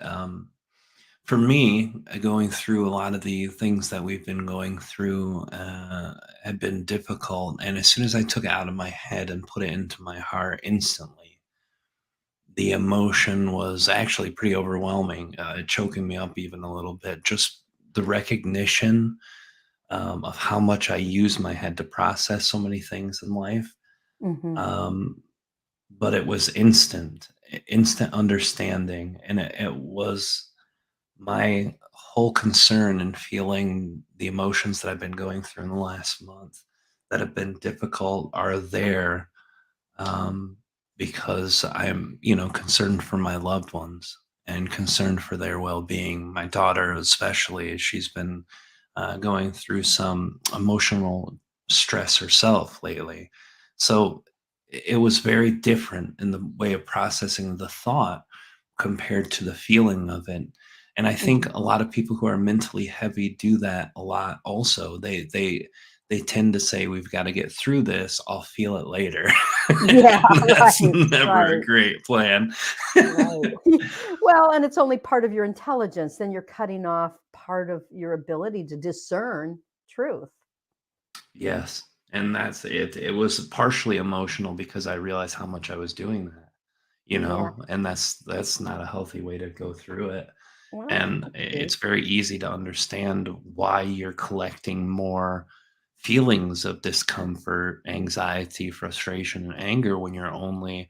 For me, going through a lot of the things that we've been going through have been difficult, and as soon as I took it out of my head and put it into my heart, instantly, the emotion was actually pretty overwhelming, choking me up even a little bit. Just the recognition of how much I use my head to process so many things in life. Hmm. Um, but it was instant, instant understanding. And it was my whole concern and feeling the emotions that I've been going through in the last month that have been difficult are there, um, because I'm, concerned for my loved ones and concerned for their well-being. My daughter, especially, she's been going through some emotional stress herself lately. So it was very different in the way of processing the thought compared to the feeling of it. And I think a lot of people who are mentally heavy do that a lot also. They tend to say, "We've got to get through this. I'll feel it later." Yeah, And that's right, never a right, great plan. right. Well, and it's only part of your intelligence. Then you're cutting off part of your ability to discern truth. Yes, and that's it. It was partially emotional because I realized how much I was doing that, Yeah. and that's not a healthy way to go through it. Well, And let's see. it's very easy to understand why you're collecting more feelings of discomfort, anxiety, frustration, and anger when you're only,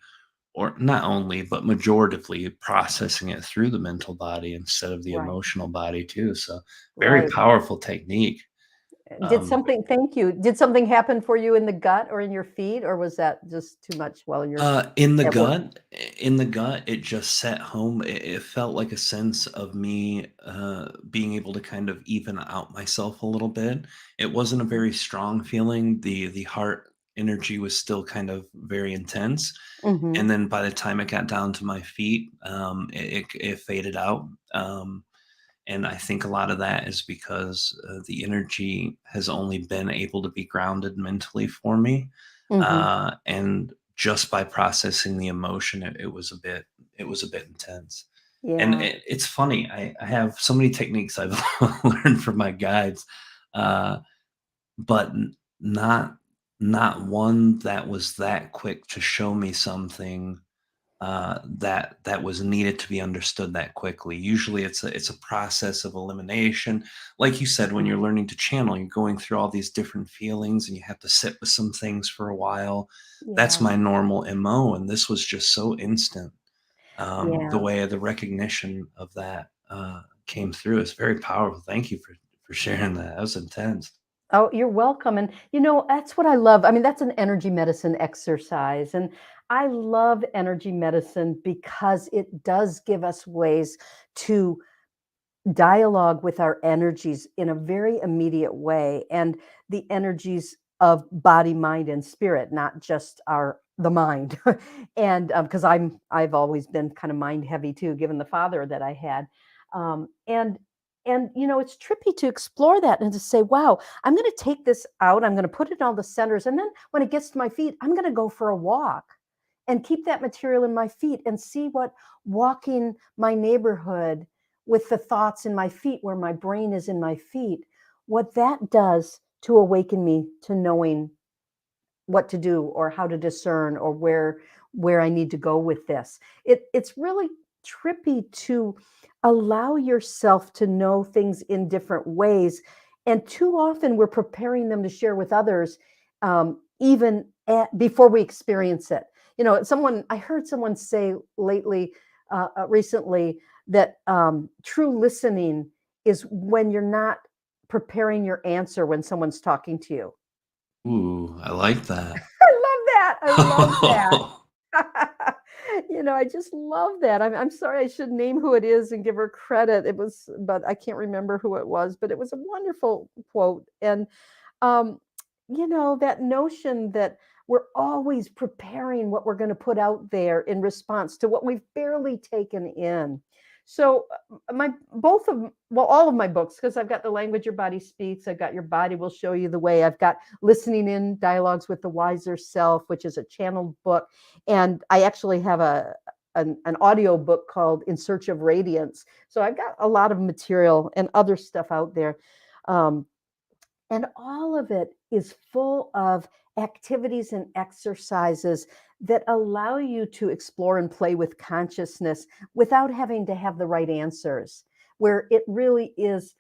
or not only, but majoritively processing it through the mental body instead of the Right, emotional body too. So very right. powerful technique. Did Um, something Thank you. Did something happen for you in the gut or in your feet, or was that just too much while you're In the at work? gut, in the gut, it just set home. It felt like a sense of me being able to kind of even out myself a little bit. It wasn't a very strong feeling. The heart energy was still kind of very intense. And Mhm, then by the time it got down to my feet, it faded out. And I think a lot of that is because the energy has only been able to be grounded mentally for me, mhm. and just by processing the emotion, it was a bit intense. And Yeah, it's funny. I have so many techniques I've learned from my guides, uh, but not one that was that quick to show me something that was needed to be understood that quickly. Usually, it's a process of elimination. Like you said, when you're learning to channel, you're going through all these different feelings, and you have to sit with some things for a while. That's yeah, my normal mo, and this was just so instant. The yeah. way the recognition of that came through is very powerful. Thank you for sharing that. That was intense. Oh, you're welcome, and, that's what I love. I mean, that's an energy medicine exercise, and I love energy medicine because it does give us ways to dialogue with our energies in a very immediate way, and the energies of body, mind, and spirit, not just the mind. And because I've always been kind of mind heavy too, given the father that I had. And it's trippy to explore that and to say, wow, I'm going to take this out, I'm going to put it in all the centers, and then when it gets to my feet, I'm going to go for a walk and keep that material in my feet and see what walking my neighborhood with the thoughts in my feet, where my brain is in my feet, what that does to awaken me to knowing what to do or how to discern or where I need to go with this. It's really trippy to allow yourself to know things in different ways, and too often we're preparing them to share with others, even before we experience it. You know, I heard someone say recently, that true listening is when you're not preparing your answer when someone's talking to you. Ooh, I like that. I love that. I love that. You know, I just love that. I'm sorry, I should name who it is and give her credit. But I can't remember who it was, but it was a wonderful quote. And um, you know, that notion that we're always preparing what we're going to put out there in response to what we've barely taken in. So my both of well all of my books, because I've got The Language Your Body Speaks, I've got Your Body Will Show You the Way, I've got Listening In Dialogues with the Wiser Self, which is a channeled book, and I actually have an audio book called In Search of Radiance. So I've got a lot of material and other stuff out there. Um, and all of it is full of activities and exercises that allow you to explore and play with consciousness without having to have the right answers, where it really is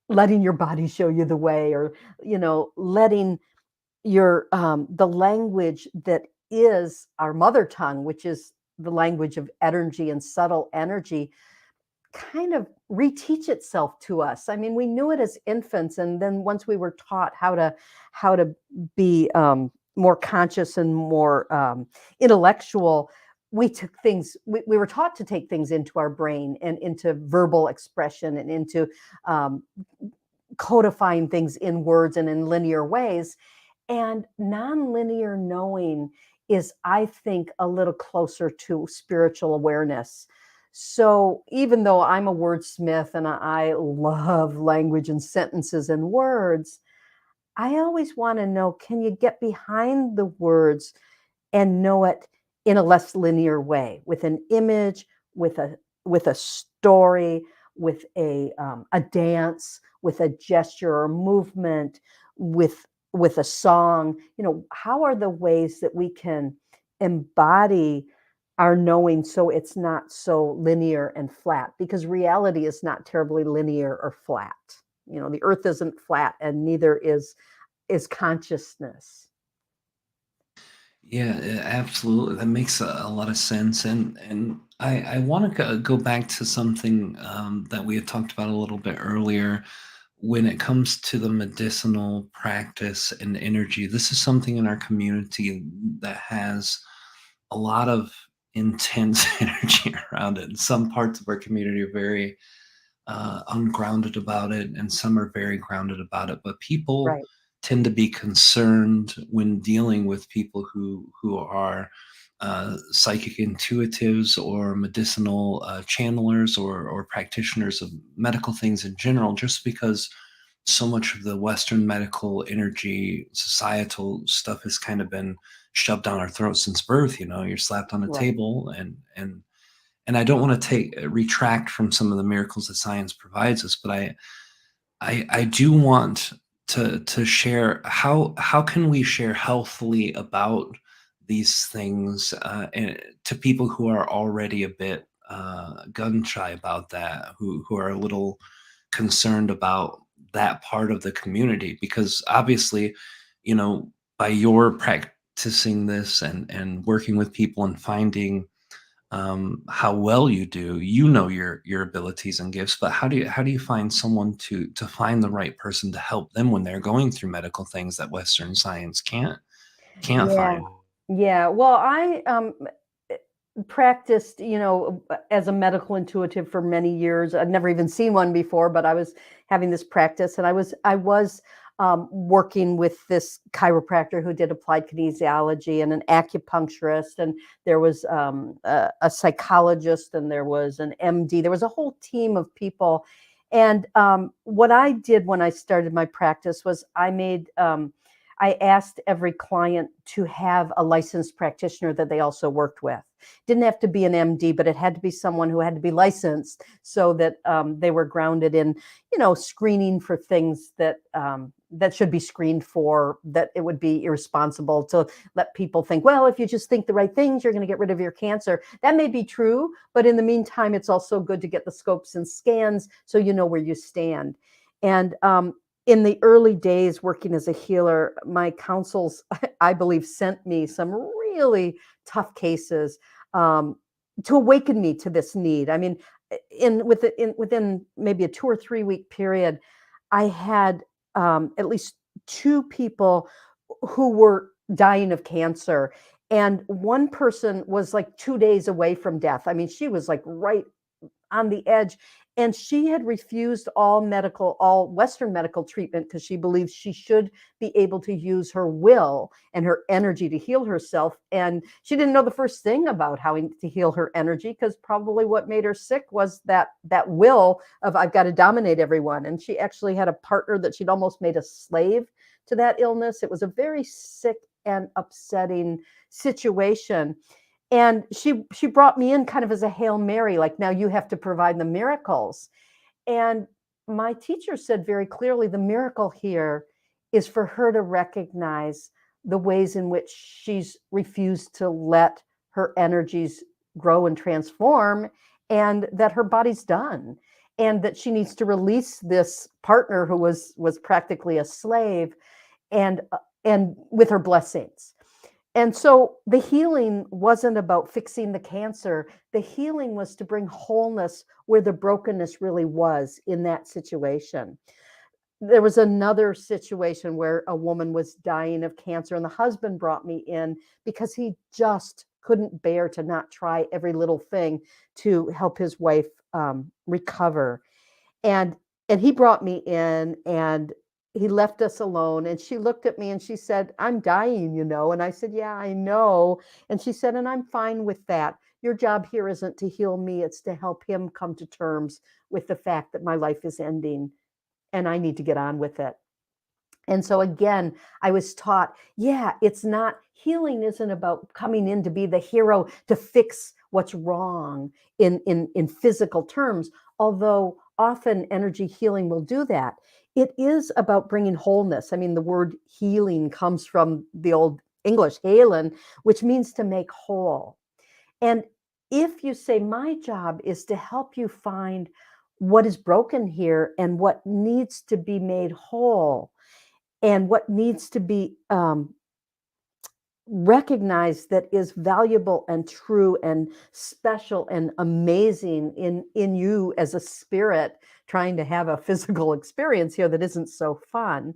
letting your body show you the way, or, you know, letting the language that is our mother tongue, which is the language of energy and subtle energy, kind of reteach itself to us. I mean, we knew it as infants, and then once we were taught how to be more conscious and more intellectual, we were taught to take things into our brain and into verbal expression and into um, codifying things in words and in linear ways. And nonlinear knowing is, I think, a little closer to spiritual awareness. So even though I'm a wordsmith and I love language and sentences and words, I always want to know, can you get behind the words and know it in a less linear way, with an image, with a story, with a dance, with a gesture or movement, with a song. You know, how are the ways that we can embody our knowing so it's not so linear and flat? Because reality is not terribly linear or flat. You know, the earth isn't flat, and neither is consciousness. Yeah, absolutely. That makes a lot of sense. And I want to go back to something that we had talked about a little bit earlier when it comes to the medicinal practice and energy. This is something in our community that has a lot of intense energy around it. Some parts of our community are very ungrounded about it, and some are very grounded about it. But people Right. tend to be concerned when dealing with people who are psychic intuitives or medicinal channelers or practitioners of medical things in general, just because so much of the Western medical energy societal stuff has kind of been shoved down our throats since birth. You know, you're slapped on a Right. table, and I don't want to take retract from some of the miracles that science provides us, but I do want to share how can we share healthily about these things to people who are already a bit gun shy about that, who are a little concerned about that part of the community, because obviously, you know, by your practicing this and working with people and finding how well you do, you know your abilities and gifts. But how do you find someone to find the right person to help them when they're going through medical things that Western science can't Yeah. find? Yeah. Well, I eh, practiced, you know, as a medical intuitive for many years. I'd never even seen one before, but I was having this practice, and I was working with this chiropractor who did applied kinesiology, and an acupuncturist, and there was a psychologist, and there was an MD. There was a whole team of people. And what I did when I started my practice was I made I asked every client to have a licensed practitioner that they also worked with. Didn't have to be an MD, but it had to be someone who had to be licensed so that they were grounded in, screening for things that that should be screened for, that it would be irresponsible to let people think, well, if you just think the right things, you're going to get rid of your cancer. That may be true, but in the meantime, it's also good to get the scopes and scans so you know where you stand. And in the early days working as a healer, my counsels, I believe, sent me some really tough cases to awaken me to this need. I mean, within maybe a 2 or 3 week period, I had at least 2 people who were dying of cancer. And one person was like 2 days away from death. I mean, she was like right on the edge. And she had refused all Western medical treatment because she believes she should be able to use her will and her energy to heal herself. And she didn't know the first thing about how to heal her energy, because probably what made her sick was that will of, I've got to dominate everyone. And she actually had a partner that she'd almost made a slave to that illness. It was a very sick and upsetting situation. And she brought me in kind of as a Hail Mary, like, now you have to provide the miracles. And my teacher said very clearly, the miracle here is for her to recognize the ways in which she's refused to let her energies grow and transform, and that her body's done, and that she needs to release this partner who was practically a slave, and with her blessings. And so the healing wasn't about fixing the cancer. The healing was to bring wholeness where the brokenness really was in that situation. There was another situation where a woman was dying of cancer, and the husband brought me in because he just couldn't bear to not try every little thing to help his wife recover. And he brought me in, and he left us alone, and she looked at me and she said, I'm dying, And I said, yeah, I know. And she said, and I'm fine with that. Your job here isn't to heal me. It's to help him come to terms with the fact that my life is ending and I need to get on with it. And so again, I was taught, it's not, healing isn't about coming in to be the hero to fix what's wrong in physical terms, although often energy healing will do that. It is about bringing wholeness. I mean, the word healing comes from the old English, helen, which means to make whole. And if you say, my job is to help you find what is broken here and what needs to be made whole, and what needs to be recognized that is valuable and true and special and amazing in you as a spirit trying to have a physical experience here that isn't so fun.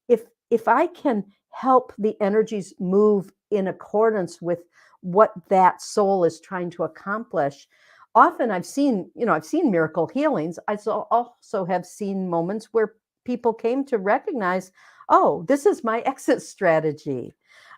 If I can help the energies move in accordance with what that soul is trying to accomplish, often I've seen miracle healings. I also have seen moments where people came to recognize, oh, this is my exit strategy.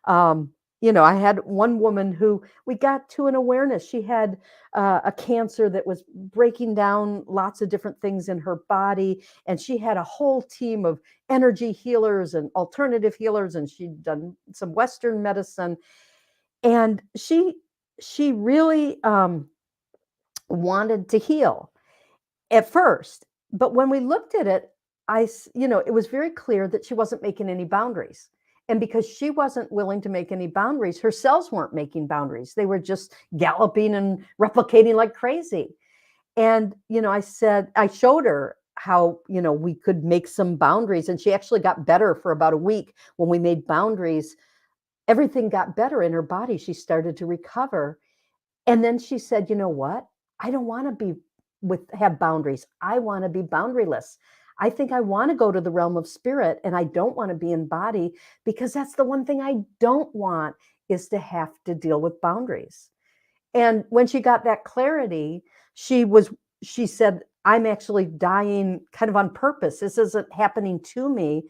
I had one woman who we got to an awareness. She had a cancer that was breaking down lots of different things in her body. And she had a whole team of energy healers and alternative healers. And she'd done some Western medicine. And she really wanted to heal at first. But when we looked at it, it was very clear that she wasn't making any boundaries. And because she wasn't willing to make any boundaries, her cells weren't making boundaries. They were just galloping and replicating like crazy. And, I showed her how, we could make some boundaries. And she actually got better for about a week. When we made boundaries, everything got better in her body. She started to recover. And then she said, you know what? I don't want to have boundaries. I want to be boundaryless. I think I want to go to the realm of spirit, and I don't want to be in body, because that's the one thing I don't want, is to have to deal with boundaries. And when she got that clarity, she said, I'm actually dying kind of on purpose. This isn't happening to me.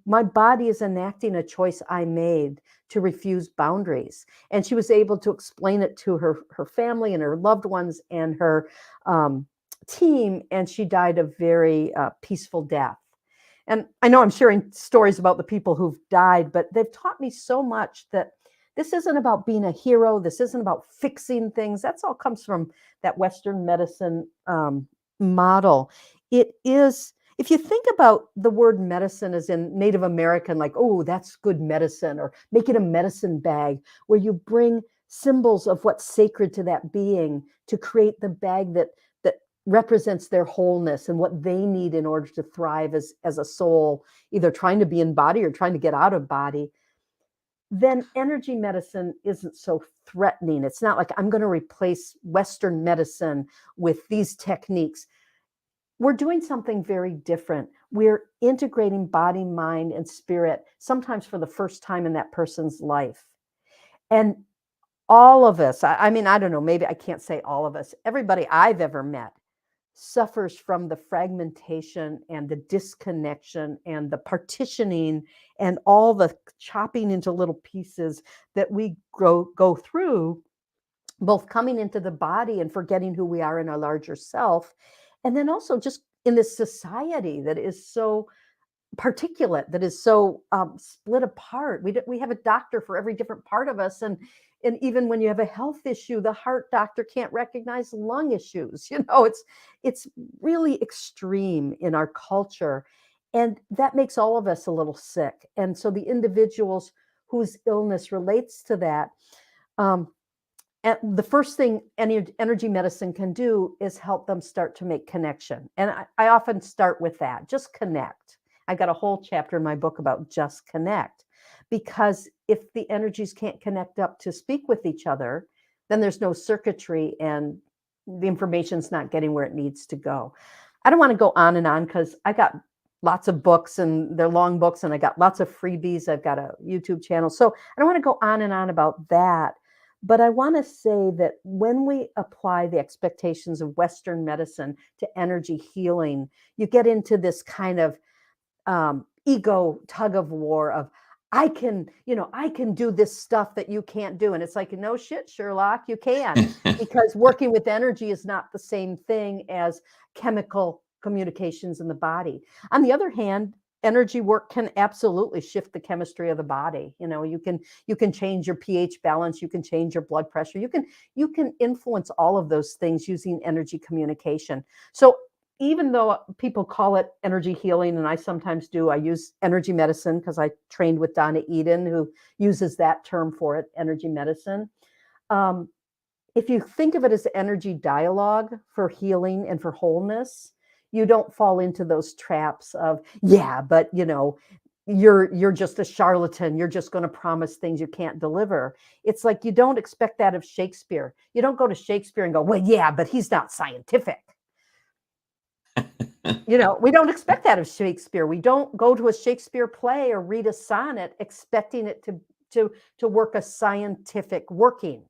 My body is enacting a choice I made to refuse boundaries. And she was able to explain it to her family and her loved ones and her team, and she died a very peaceful death. And I know I'm sharing stories about the people who've died, but they've taught me so much that this isn't about being a hero. This isn't about fixing things. That's all comes from that Western medicine model. It is, if you think about the word medicine as in Native American, like, oh, that's good medicine, or make it a medicine bag, where you bring symbols of what's sacred to that being to create the bag that represents their wholeness and what they need in order to thrive as a soul, either trying to be in body or trying to get out of body. Then energy medicine isn't so threatening. It's not like I'm going to replace Western medicine with these techniques. We're doing something very different. We're integrating body, mind, and spirit, sometimes for the first time in that person's life. And all of us, I mean, I don't know, maybe I can't say all of us, everybody I've ever met suffers from the fragmentation and the disconnection and the partitioning and all the chopping into little pieces that we go through, both coming into the body and forgetting who we are in our larger self. And then also just in this society that is so particulate, that is so split apart. We have a doctor for every different part of us, and even when you have a health issue, the heart doctor can't recognize lung issues. It's really extreme in our culture, and that makes all of us a little sick. And so the individuals whose illness relates to that, um, and the first thing any energy medicine can do is help them start to make connection. And I often start with that, just connect. I got a whole chapter in my book about just connect, because if the energies can't connect up to speak with each other, then there's no circuitry and the information's not getting where it needs to go. I don't want to go on because I got lots of books and they're long books, and I got lots of freebies. I've got a YouTube channel. So I don't want to go on and on about that. But I want to say that when we apply the expectations of Western medicine to energy healing, you get into this kind of ego tug of war of, I can do this stuff that you can't do. And it's like, no shit, Sherlock, you can, because working with energy is not the same thing as chemical communications in the body. On the other hand, energy work can absolutely shift the chemistry of the body. You can change your pH balance, you can change your blood pressure, you can influence all of those things using energy communication. So even though people call it energy healing, and I sometimes do, I use energy medicine because I trained with Donna Eden, who uses that term for it, energy medicine. If you think of it as energy dialogue for healing and for wholeness, you don't fall into those traps of, yeah, but you're just a charlatan. You're just going to promise things you can't deliver. It's like, you don't expect that of Shakespeare. You don't go to Shakespeare and go, well, yeah, but he's not scientific. We don't expect that of Shakespeare. We don't go to a Shakespeare play or read a sonnet expecting it to work a scientific working.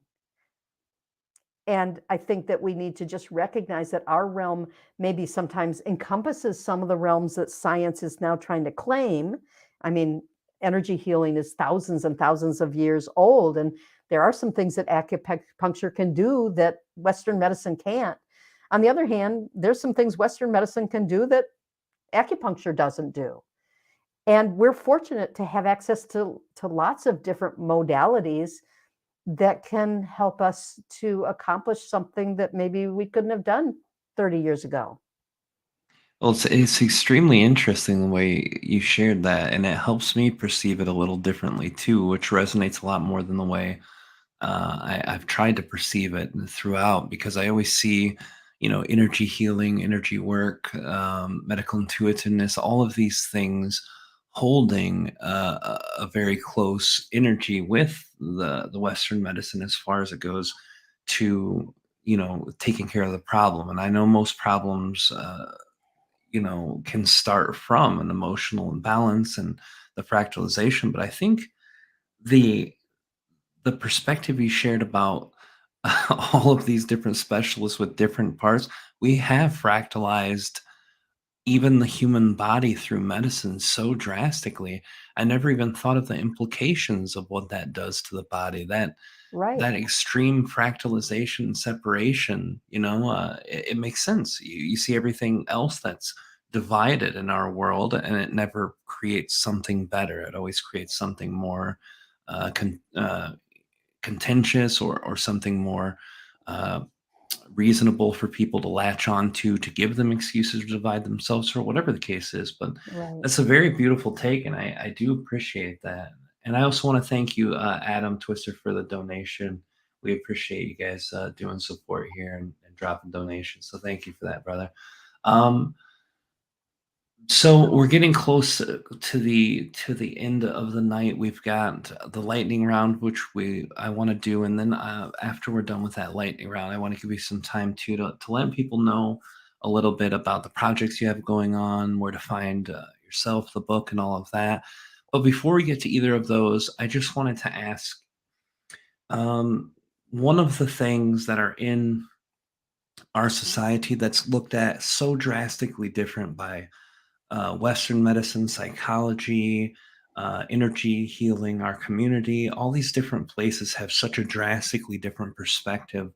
And I think that we need to just recognize that our realm maybe sometimes encompasses some of the realms that science is now trying to claim. I mean, energy healing is thousands and thousands of years old, and there are some things that acupuncture can do that Western medicine can't. On the other hand, there's some things Western medicine can do that acupuncture doesn't do. And we're fortunate to have access to lots of different modalities that can help us to accomplish something that maybe we couldn't have done 30 years ago. Well, it's extremely interesting the way you shared that, and it helps me perceive it a little differently too, which resonates a lot more than the way I've tried to perceive it throughout, because I always see, energy healing, energy work, medical intuitiveness, all of these things holding a very close energy with the Western medicine as far as it goes to, taking care of the problem. And I know most problems, can start from an emotional imbalance and the fractalization, but I think the the perspective you shared about all of these different specialists with different parts, we have fractalized even the human body through medicine so drastically. I never even thought of the implications of what that does to the body. That Right. extreme fractalization and separation, it makes sense. You see everything else that's divided in our world, and it never creates something better. It always creates something more uh, con- uh, contentious, or something more uh, reasonable for people to latch on to give them excuses to divide themselves, or whatever the case is. But Right. that's a very beautiful take, and I do appreciate that. And I also want to thank you, Adam Twister, for the donation. We appreciate you guys doing support here, and dropping donations. So thank you for that, brother. Um, so we're getting close to the end of the night. We've got the lightning round, which I want to do, and then after we're done with that lightning round, I want to give you some time to let people know a little bit about the projects you have going on, where to find yourself, the book, and all of that. But before we get to either of those, I just wanted to ask, um, one of the things that are in our society that's looked at so drastically different by Western medicine, psychology, energy healing, our community, all these different places have such a drastically different perspective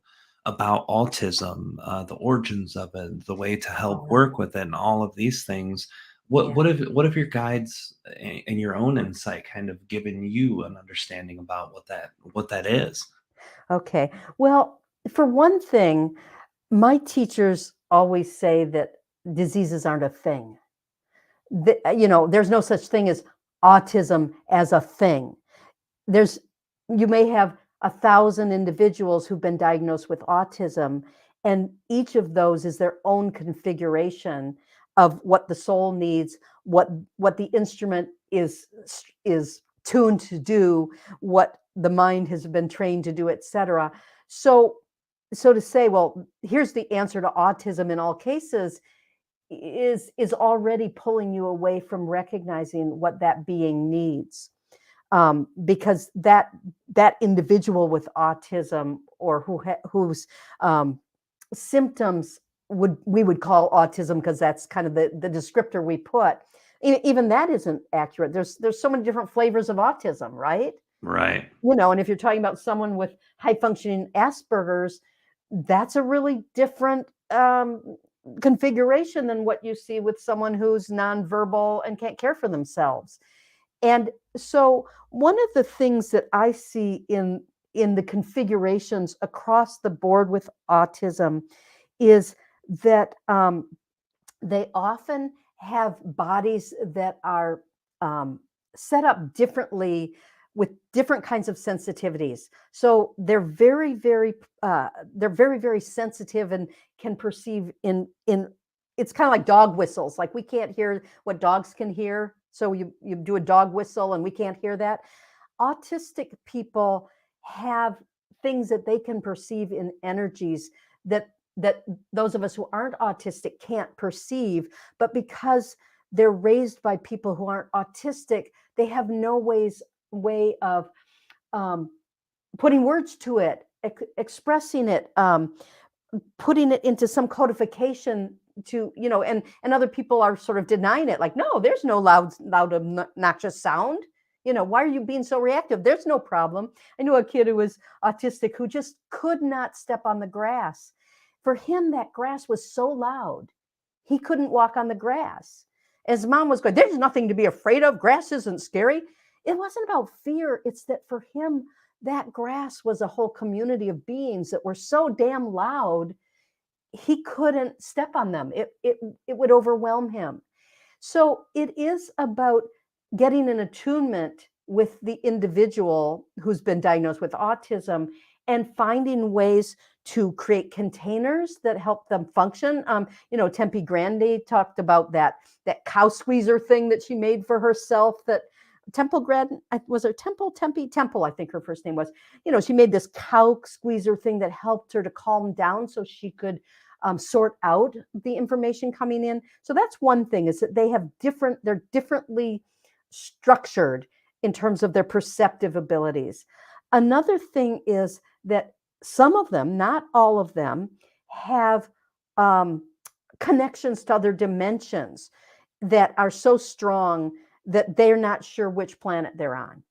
about autism, the origins of it, the way to help Oh, work with it, and all of these things. What yeah. what have your guides and your own insight kind of given you an understanding about what that is? Okay. Well, for one thing, my teachers always say that diseases aren't a thing. There's no such thing as autism as a thing. There's You may have 1,000 individuals who've been diagnosed with autism, and each of those is their own configuration of what the soul needs, what the instrument is tuned to do, what the mind has been trained to do, etc. So to say, well, here's the answer to autism in all cases is already pulling you away from recognizing what that being needs, because that individual with autism, or whose symptoms we would call autism, because that's kind of the descriptor we put. Even that isn't accurate. There's so many different flavors of autism, right? Right. And if you're talking about someone with high functioning Asperger's, that's a really different configuration than what you see with someone who's nonverbal and can't care for themselves. And so one of the things that I see in the configurations across the board with autism is that they often have bodies that are set up differently with different kinds of sensitivities. So they're very, very sensitive and can perceive in it's kind of like dog whistles. Like, we can't hear what dogs can hear. So you do a dog whistle and we can't hear that. Autistic people have things that they can perceive in energies that those of us who aren't autistic can't perceive, but because they're raised by people who aren't autistic, they have no way of um, putting words to it, expressing it, putting it into some codification and other people are sort of denying it, like, no, there's no loud obnoxious sound. Why are you being so reactive? There's no problem. I knew a kid who was autistic who just could not step on the grass. For him, that grass was so loud, he couldn't walk on the grass. His mom was going, there's nothing to be afraid of. Grass isn't scary. It wasn't about fear. It's that for him, that grass was a whole community of beings that were so damn loud, he couldn't step on them. It would overwhelm him. So it is about getting an attunement with the individual who's been diagnosed with autism and finding ways to create containers that help them function. Tempe Grande talked about that cow squeezer thing that she made for herself. That Temple Grad was her Temple, I think her first name was. She made this cow squeezer thing that helped her to calm down so she could sort out the information coming in. So that's one thing, is that they're differently structured in terms of their perceptive abilities. Another thing is that some of them, not all of them, have connections to other dimensions that are so strong that they're not sure which planet they're on.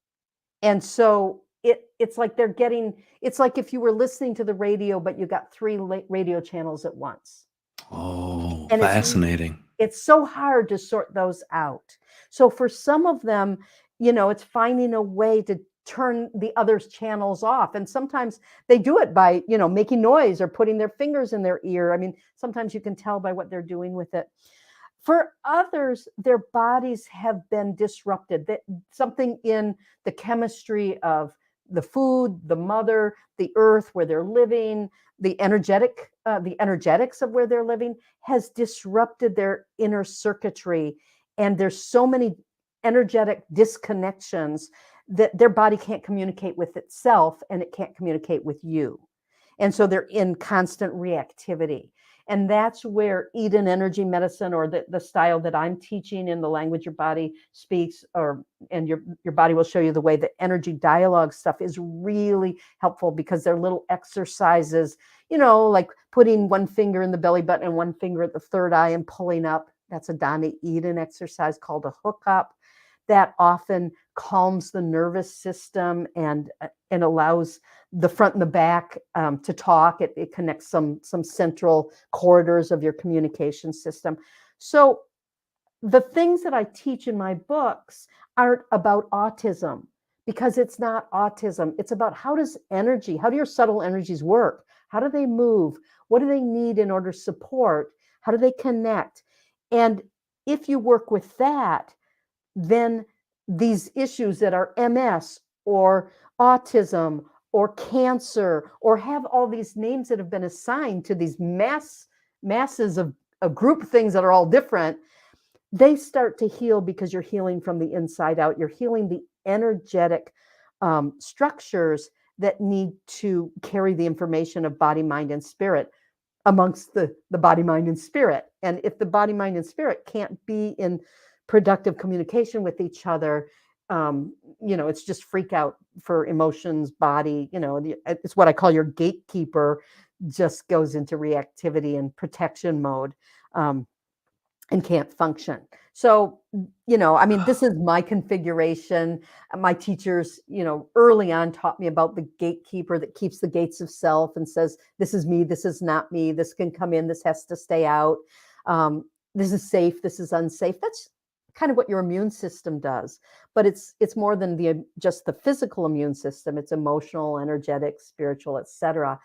And so it's like it's like if you were listening to the radio, but you got three radio channels at once. Oh, And fascinating. It's so hard to sort those out. So for some of them, it's finding a way to turn the other's channels off. And sometimes they do it by, making noise or putting their fingers in their ear. I mean, sometimes you can tell by what they're doing with it. For others, their bodies have been disrupted. That something in the chemistry of the food, the mother, the earth where they're living, the energetics of where they're living has disrupted their inner circuitry. And there's so many energetic disconnections that their body can't communicate with itself and it can't communicate with you. And so they're in constant reactivity. And that's where Eden energy medicine, or the style that I'm teaching in the language your body speaks, and your body will show you the way, that energy dialogue stuff is really helpful, because they're little exercises, like putting one finger in the belly button and one finger at the third eye and pulling up. That's a Donna Eden exercise called a hookup, that often calms the nervous system and allows the front and the back to talk. It connects some central corridors of your communication system. So the things that I teach in my books aren't about autism, because it's not autism. It's about how do your subtle energies work? How do they move? What do they need in order to support? How do they connect? And if you work with that, then these issues that are MS or autism or cancer, or have all these names that have been assigned to these masses of group things that are all different, they start to heal, because you're healing from the inside out. You're healing the energetic structures that need to carry the information of body, mind, and spirit amongst the body, mind, and spirit. And if the body, mind, and spirit can't be in productive communication with each other, it's just freak out for emotions, body, it's what I call your gatekeeper just goes into reactivity and protection mode, and can't function. So, this is my configuration. My teachers, early on taught me about the gatekeeper that keeps the gates of self and says, this is me, this is not me, this can come in, this has to stay out. This is safe, this is unsafe. That's kind of what your immune system does. But it's more than just the physical immune system. It's emotional, energetic, spiritual, etc.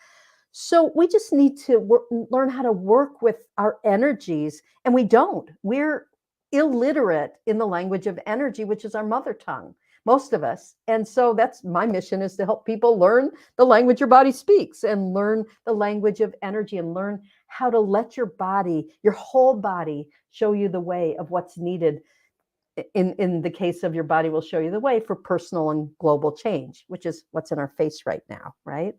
So we just need to learn how to work with our energies, and we don't. We're illiterate in the language of energy, which is our mother tongue, most of us. And so that's my mission, is to help people learn the language your body speaks, and learn the language of energy, and learn how to let your body, your whole body, show you the way of what's needed. In the case of your body will show you the way for personal and global change, which is what's in our face right now, right?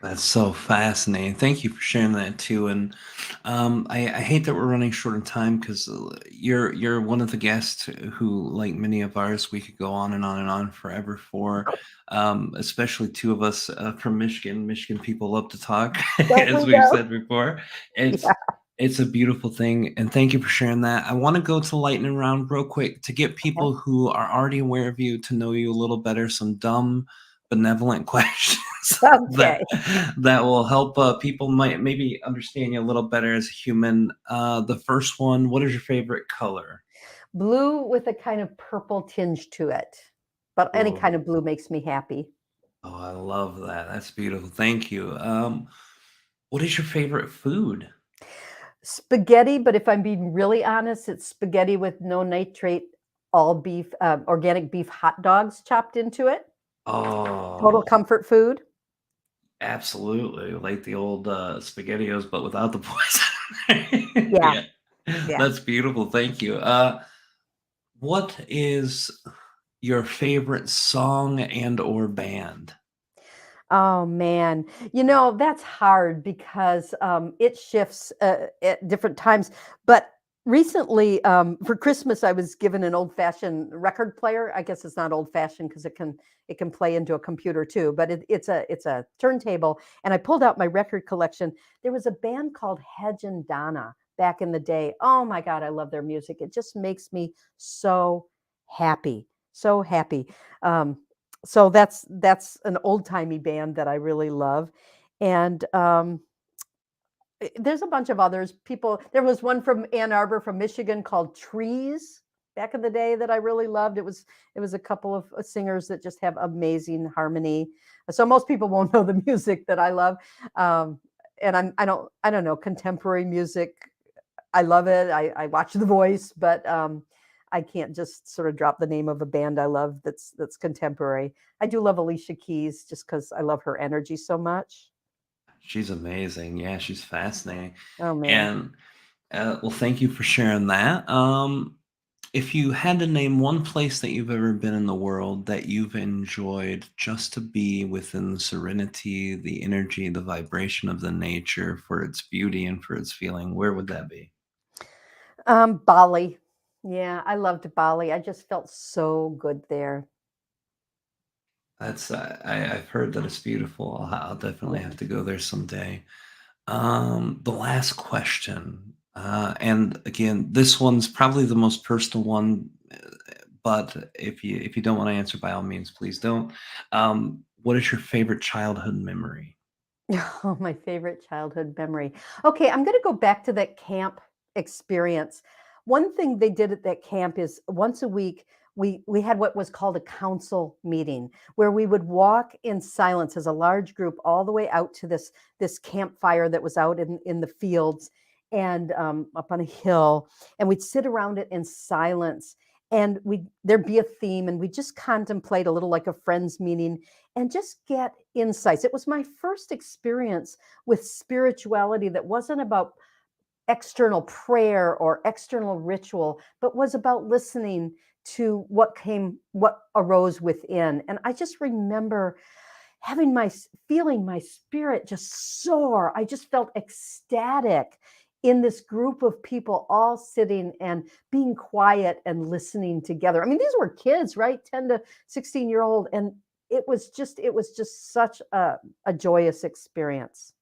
That's so fascinating. Thank you for sharing that too. And I hate that we're running short on time, because you're one of the guests who, like many of ours, we could go on and on and on forever for. Especially two of us from Michigan. Michigan people love to talk, Don't as we we've go? said before. Yeah. It's a beautiful thing, and thank you for sharing that. I want to go to the lightning round real quick to get people who are already aware of you to know you a little better. Some dumb, benevolent questions that Okay. that will help people might maybe understand you a little better as a human. The first one: what is your favorite color? Blue with a kind of purple tinge to it, but any Oh, kind of blue makes me happy. oh, I love that. That's beautiful. Thank you. What is your favorite food? Spaghetti, but if I'm being really honest, it's spaghetti with no nitrate, all beef, organic beef hot dogs chopped into it. Total Oh, comfort food. absolutely, like the old SpaghettiOs, but without the poison. Yeah, Yeah, yeah. that's beautiful. Thank you. What is your favorite song and or band? Oh man, that's hard, because it shifts at different times. But recently, for Christmas, I was given an old-fashioned record player. I guess it's not old-fashioned because it can play into a computer too. But it's a turntable, and I pulled out my record collection. There was a band called Hedge and Donna back in the day. Oh my God, I love their music. It just makes me so happy, so happy. Um, so that's an old timey band that I really love, and There's a bunch of others. People, there was one from Ann Arbor, from Michigan, called Trees back in the day that I really loved. It was a couple of singers that just have amazing harmony. So most people won't know the music that I love. Um, and I don't know, contemporary music. I love it. I watch The Voice, but I can't just sort of drop the name of a band I love that's contemporary. I do love Alicia Keys just because I love her energy so much. She's amazing. Yeah, she's fascinating. Oh man. And well, thank you for sharing that. If you had to name one place that you've ever been in the world that you've enjoyed just to be within the serenity, the energy, the vibration of the nature for its beauty and for its feeling, where would that be? Bali. Yeah, I loved Bali. I just felt so good there. That's I've heard that it's beautiful. I'll definitely Yeah. have to go there someday. The last question, and again, this one's probably the most personal one, but if you don't want to answer, by all means, please don't. What is your favorite childhood memory? Oh, my favorite childhood memory. Okay, I'm going to go back to that camp experience. One thing they did at that camp is once a week we had what was called a council meeting where we would walk in silence as a large group all the way out to this campfire that was out in the fields and up on a hill, and we'd sit around it in silence, and we there'd be a theme, and we just contemplate a little like a friends meeting and just get insights. It was my first experience with spirituality that wasn't about external prayer or external ritual, but was about listening to what arose within. And I just remember having feeling my spirit just soar. I just felt ecstatic in this group of people all sitting and being quiet and listening together. I mean, these were kids, right? 10 to 16-year-old. And it was just such a joyous experience.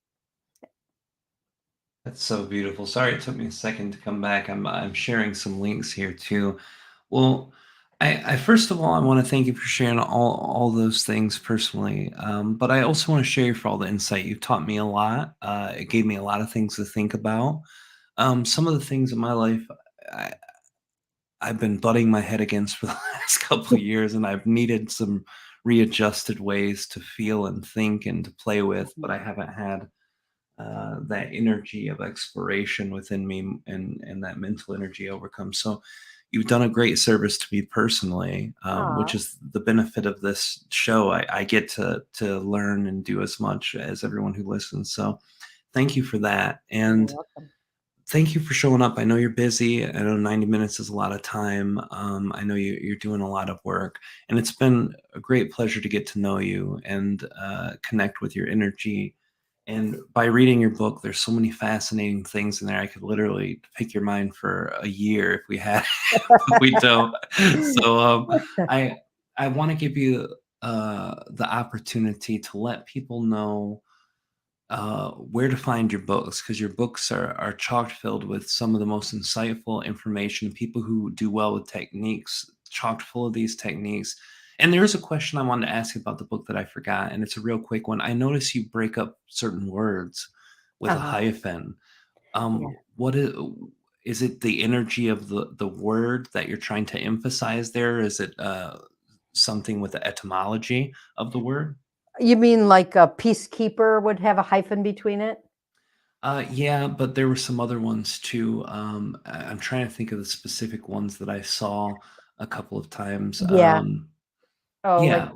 That's so beautiful. Sorry it took me a second to come back. I'm sharing some links here too. Well, I first of all I want to thank you for sharing all those things personally. But I also want to share you for all the insight. You've taught me a lot. It gave me a lot of things to think about. Some of the things in my life I, I've been butting my head against for the last couple of years, and I've needed some readjusted ways to feel and think and to play with, but I haven't had that energy of exploration within me and that mental energy overcome. So you've done a great service to me personally, which Ah, is the benefit of this show. I get to learn and do as much as everyone who listens. So thank you for that. you're And welcome. thank you for showing up. I know you're busy. I know 90 minutes is a lot of time. I know you're doing a lot of work, and it's been a great pleasure to get to know you and connect with your energy. And by reading your book, there's so many fascinating things in there. I could literally pick your mind for a year if we had, but we don't. So I I want to give you the opportunity to let people know where to find your books, because your books are chock filled with some of the most insightful information. People who do well with techniques, chock full of these techniques. And there is a question I wanted to ask you about the book that I forgot, and it's a real quick one. I notice you break up certain words with a Uh-huh. hyphen. Yeah. What is it? The energy of the word that you're trying to emphasize there? Is it something with the etymology of the word? You mean like a peacekeeper would have a hyphen between it? Yeah, but there were some other ones too. I'm trying to think of the specific ones that I saw a couple of times. Yeah. Oh, Yeah,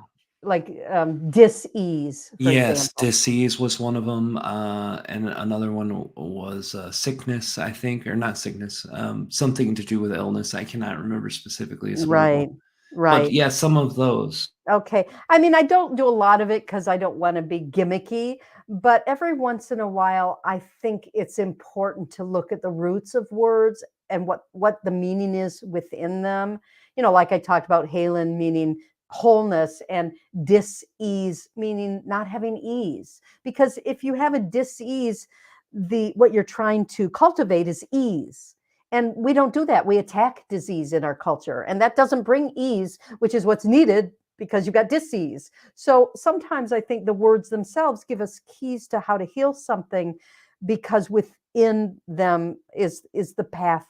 dis-ease, for yes, example. disease was one of them, and another one was sickness, I think, or not sickness, something to do with illness. I cannot remember specifically. It's Right. horrible, but Right. yeah, some of those. Okay. I mean, I don't do a lot of it because I don't want to be gimmicky, but every once in a while, I think it's important to look at the roots of words and what the meaning is within them. Like I talked about Halen meaning wholeness and dis-ease meaning not having ease. Because if you have a dis-ease, the what you're trying to cultivate is ease. And we don't do that. We attack disease in our culture, and that doesn't bring ease, which is what's needed because you've got disease. So sometimes I think the words themselves give us keys to how to heal something, because within them is the path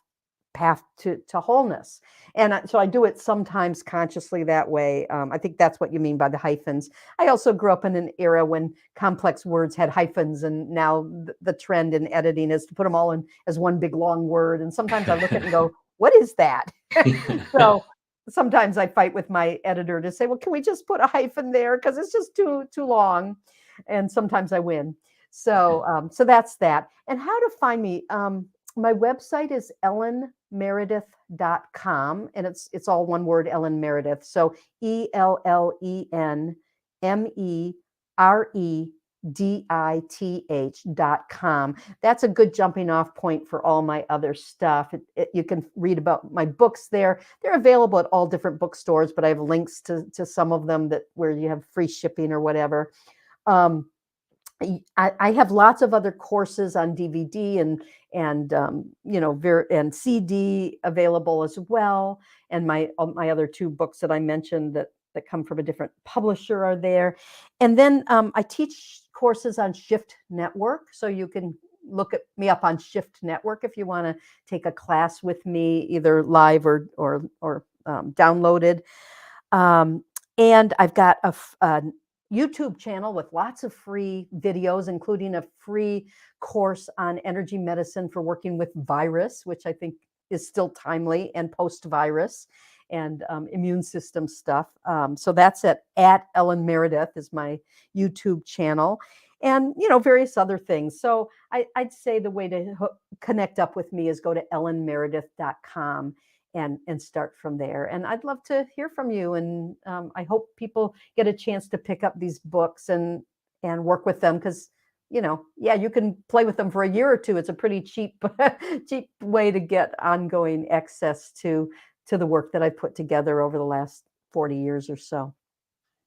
to wholeness. And so I do it sometimes consciously that way. I think that's what you mean by the hyphens. I also grew up in an era when complex words had hyphens, and now the trend in editing is to put them all in as one big long word. And sometimes I look at it and go, what is that? So sometimes I fight with my editor to say, well, can we just put a hyphen there? Because it's just too long. And sometimes I win. So that's that. And how to find me. My website is ellenmeredith.com, and it's all one word, Ellen Meredith. So ELLENMEREDITH.com. That's a good jumping off point for all my other stuff. You can read about my books there. They're available at all different bookstores, but I have links to some of them that where you have free shipping or whatever. I have lots of other courses on DVD and and CD available as well. And my other two books that I mentioned that come from a different publisher are there. And then I teach courses on Shift Network, so you can look at me up on Shift Network if you want to take a class with me, either live or downloaded. And I've got a YouTube channel with lots of free videos, including a free course on energy medicine for working with virus, which I think is still timely, and post-virus and immune system stuff. So that's at Ellen Meredith is my YouTube channel, and various other things. So I'd say the way to connect up with me is go to ellenmeredith.com and start from there. And I'd love to hear from you. And I hope people get a chance to pick up these books and work with them, because you can play with them for a year or two. It's a pretty cheap cheap way to get ongoing access to the work that I put together over the last 40 years or so.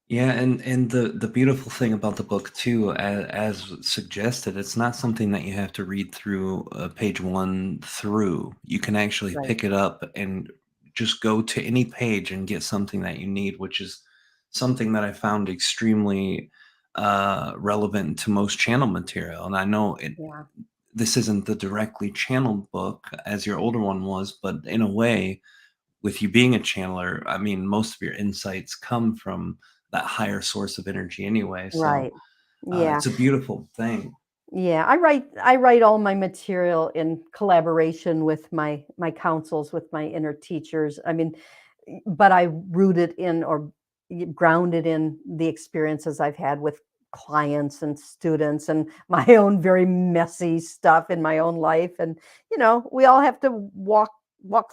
Yeah, and the beautiful thing about the book too, as suggested, it's not something that you have to read through page one through. You can actually Right. pick it up and just go to any page and get something that you need, which is something that I found extremely relevant to most channel material. And I know Yeah. this isn't the directly channeled book as your older one was, but in a way, with you being a channeler, I mean, most of your insights come from that higher source of energy anyway. So Right. Yeah. it's a beautiful thing. Yeah, I write all my material in collaboration with my councils, with my inner teachers. I mean, but I root it in or ground it in the experiences I've had with clients and students and my own very messy stuff in my own life. And we all have to walk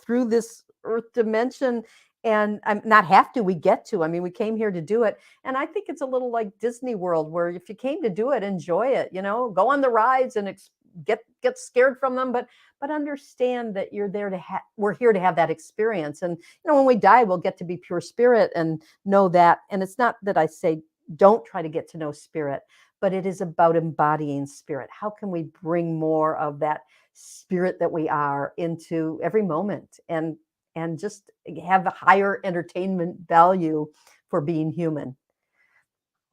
through this earth dimension, and I'm not have to, we get to. I mean, we came here to do it. And I think it's a little like Disney World, where if you came to do it, enjoy it, go on the rides and get scared from them, but understand that you're there to we're here to have that experience. And when we die, we'll get to be pure spirit and know that. And it's not that I say don't try to get to know spirit, but it is about embodying spirit. How can we bring more of that spirit that we are into every moment, and just have a higher entertainment value for being human?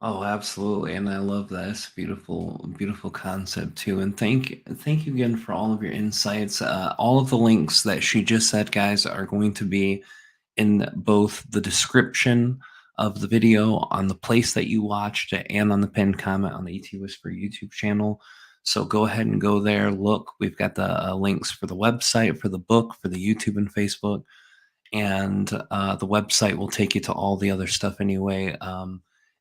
Oh, absolutely. And I love that. It's a beautiful, beautiful concept too. And thank you again for all of your insights. All of the links that she just said, guys, are going to be in both the description of the video on the place that you watched it and on the pinned comment on the ET Whisperer YouTube channel. So go ahead and go there. Look, we've got the links for the website, for the book, for the YouTube and Facebook, and the website will take you to all the other stuff anyway.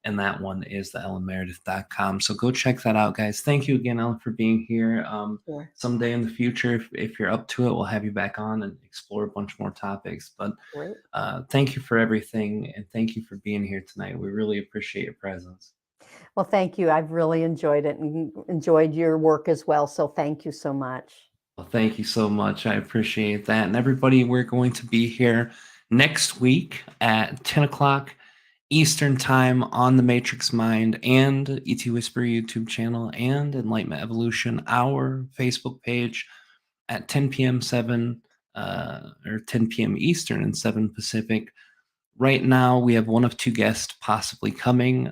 And that one is the ellenmeredith.com. So go check that out, guys. Thank you again, Ellen, for being here. Sure. Someday in the future, if you're up to it, we'll have you back on and explore a bunch more topics. But Great. thank you for everything, and thank you for being here tonight. We really appreciate your presence. Well, thank you. I've really enjoyed it and enjoyed your work as well. So thank you so much. Well, thank you so much. I appreciate that. And everybody, we're going to be here next week at 10 o'clock Eastern Time on the Matrix Mind and ET Whisper YouTube channel and Enlightenment Evolution, our Facebook page at 10 p.m. 7 or 10 p.m. Eastern and 7 Pacific. right now we have one of two guests possibly coming.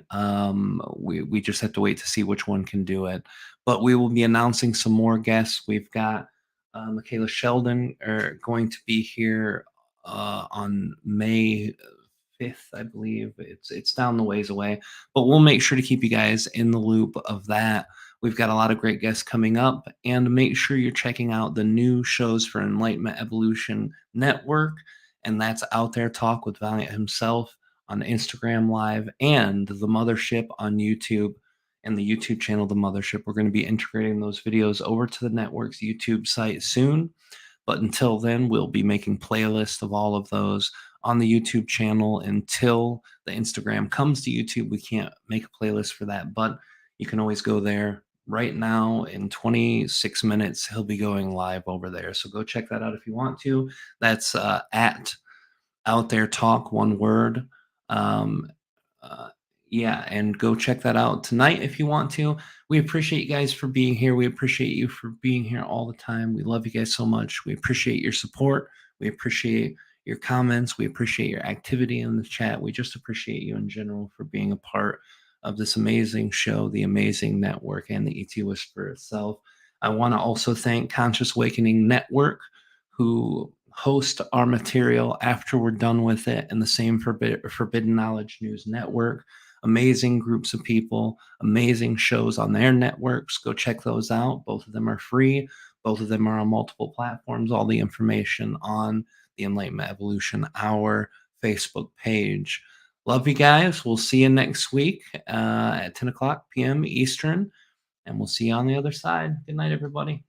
We just have to wait to see which one can do it. But we will be announcing some more guests. We've got Michaela Sheldon are going to be here on May 5th, I believe. It's down the ways away, but we'll make sure to keep you guys in the loop of that. We've got a lot of great guests coming up, and make sure you're checking out the new shows for Enlightenment Evolution Network, and that's Out There Talk with Valiant himself on Instagram Live and the Mothership on YouTube and the YouTube channel, The Mothership. We're going to be integrating those videos over to the network's YouTube site soon. But until then, we'll be making playlists of all of those on the YouTube channel until the Instagram comes to YouTube. We can't make a playlist for that, but you can always go there. Right now, in 26 minutes, he'll be going live over there. So go check that out if you want to. That's at Out There Talk, one word. Um, uh, yeah, and go check that out tonight if you want to. We appreciate you guys for being here. We appreciate you for being here all the time. We love you guys so much. We appreciate your support. We appreciate your comments. We appreciate your activity in the chat. We just appreciate you in general for being a part of this amazing show, the amazing network, and the ET Whisperer itself. I want to also thank Conscious Awakening Network, who host our material after we're done with it, and the same for Forbidden Knowledge News Network. Amazing groups of people, amazing shows on their networks. Go check those out. Both of them are free. Both of them are on multiple platforms. All the information on the Enlightenment Evolution Hour Facebook page. Love you guys. We'll see you next week at 10 o'clock p.m. Eastern, and we'll see you on the other side. Good night, everybody.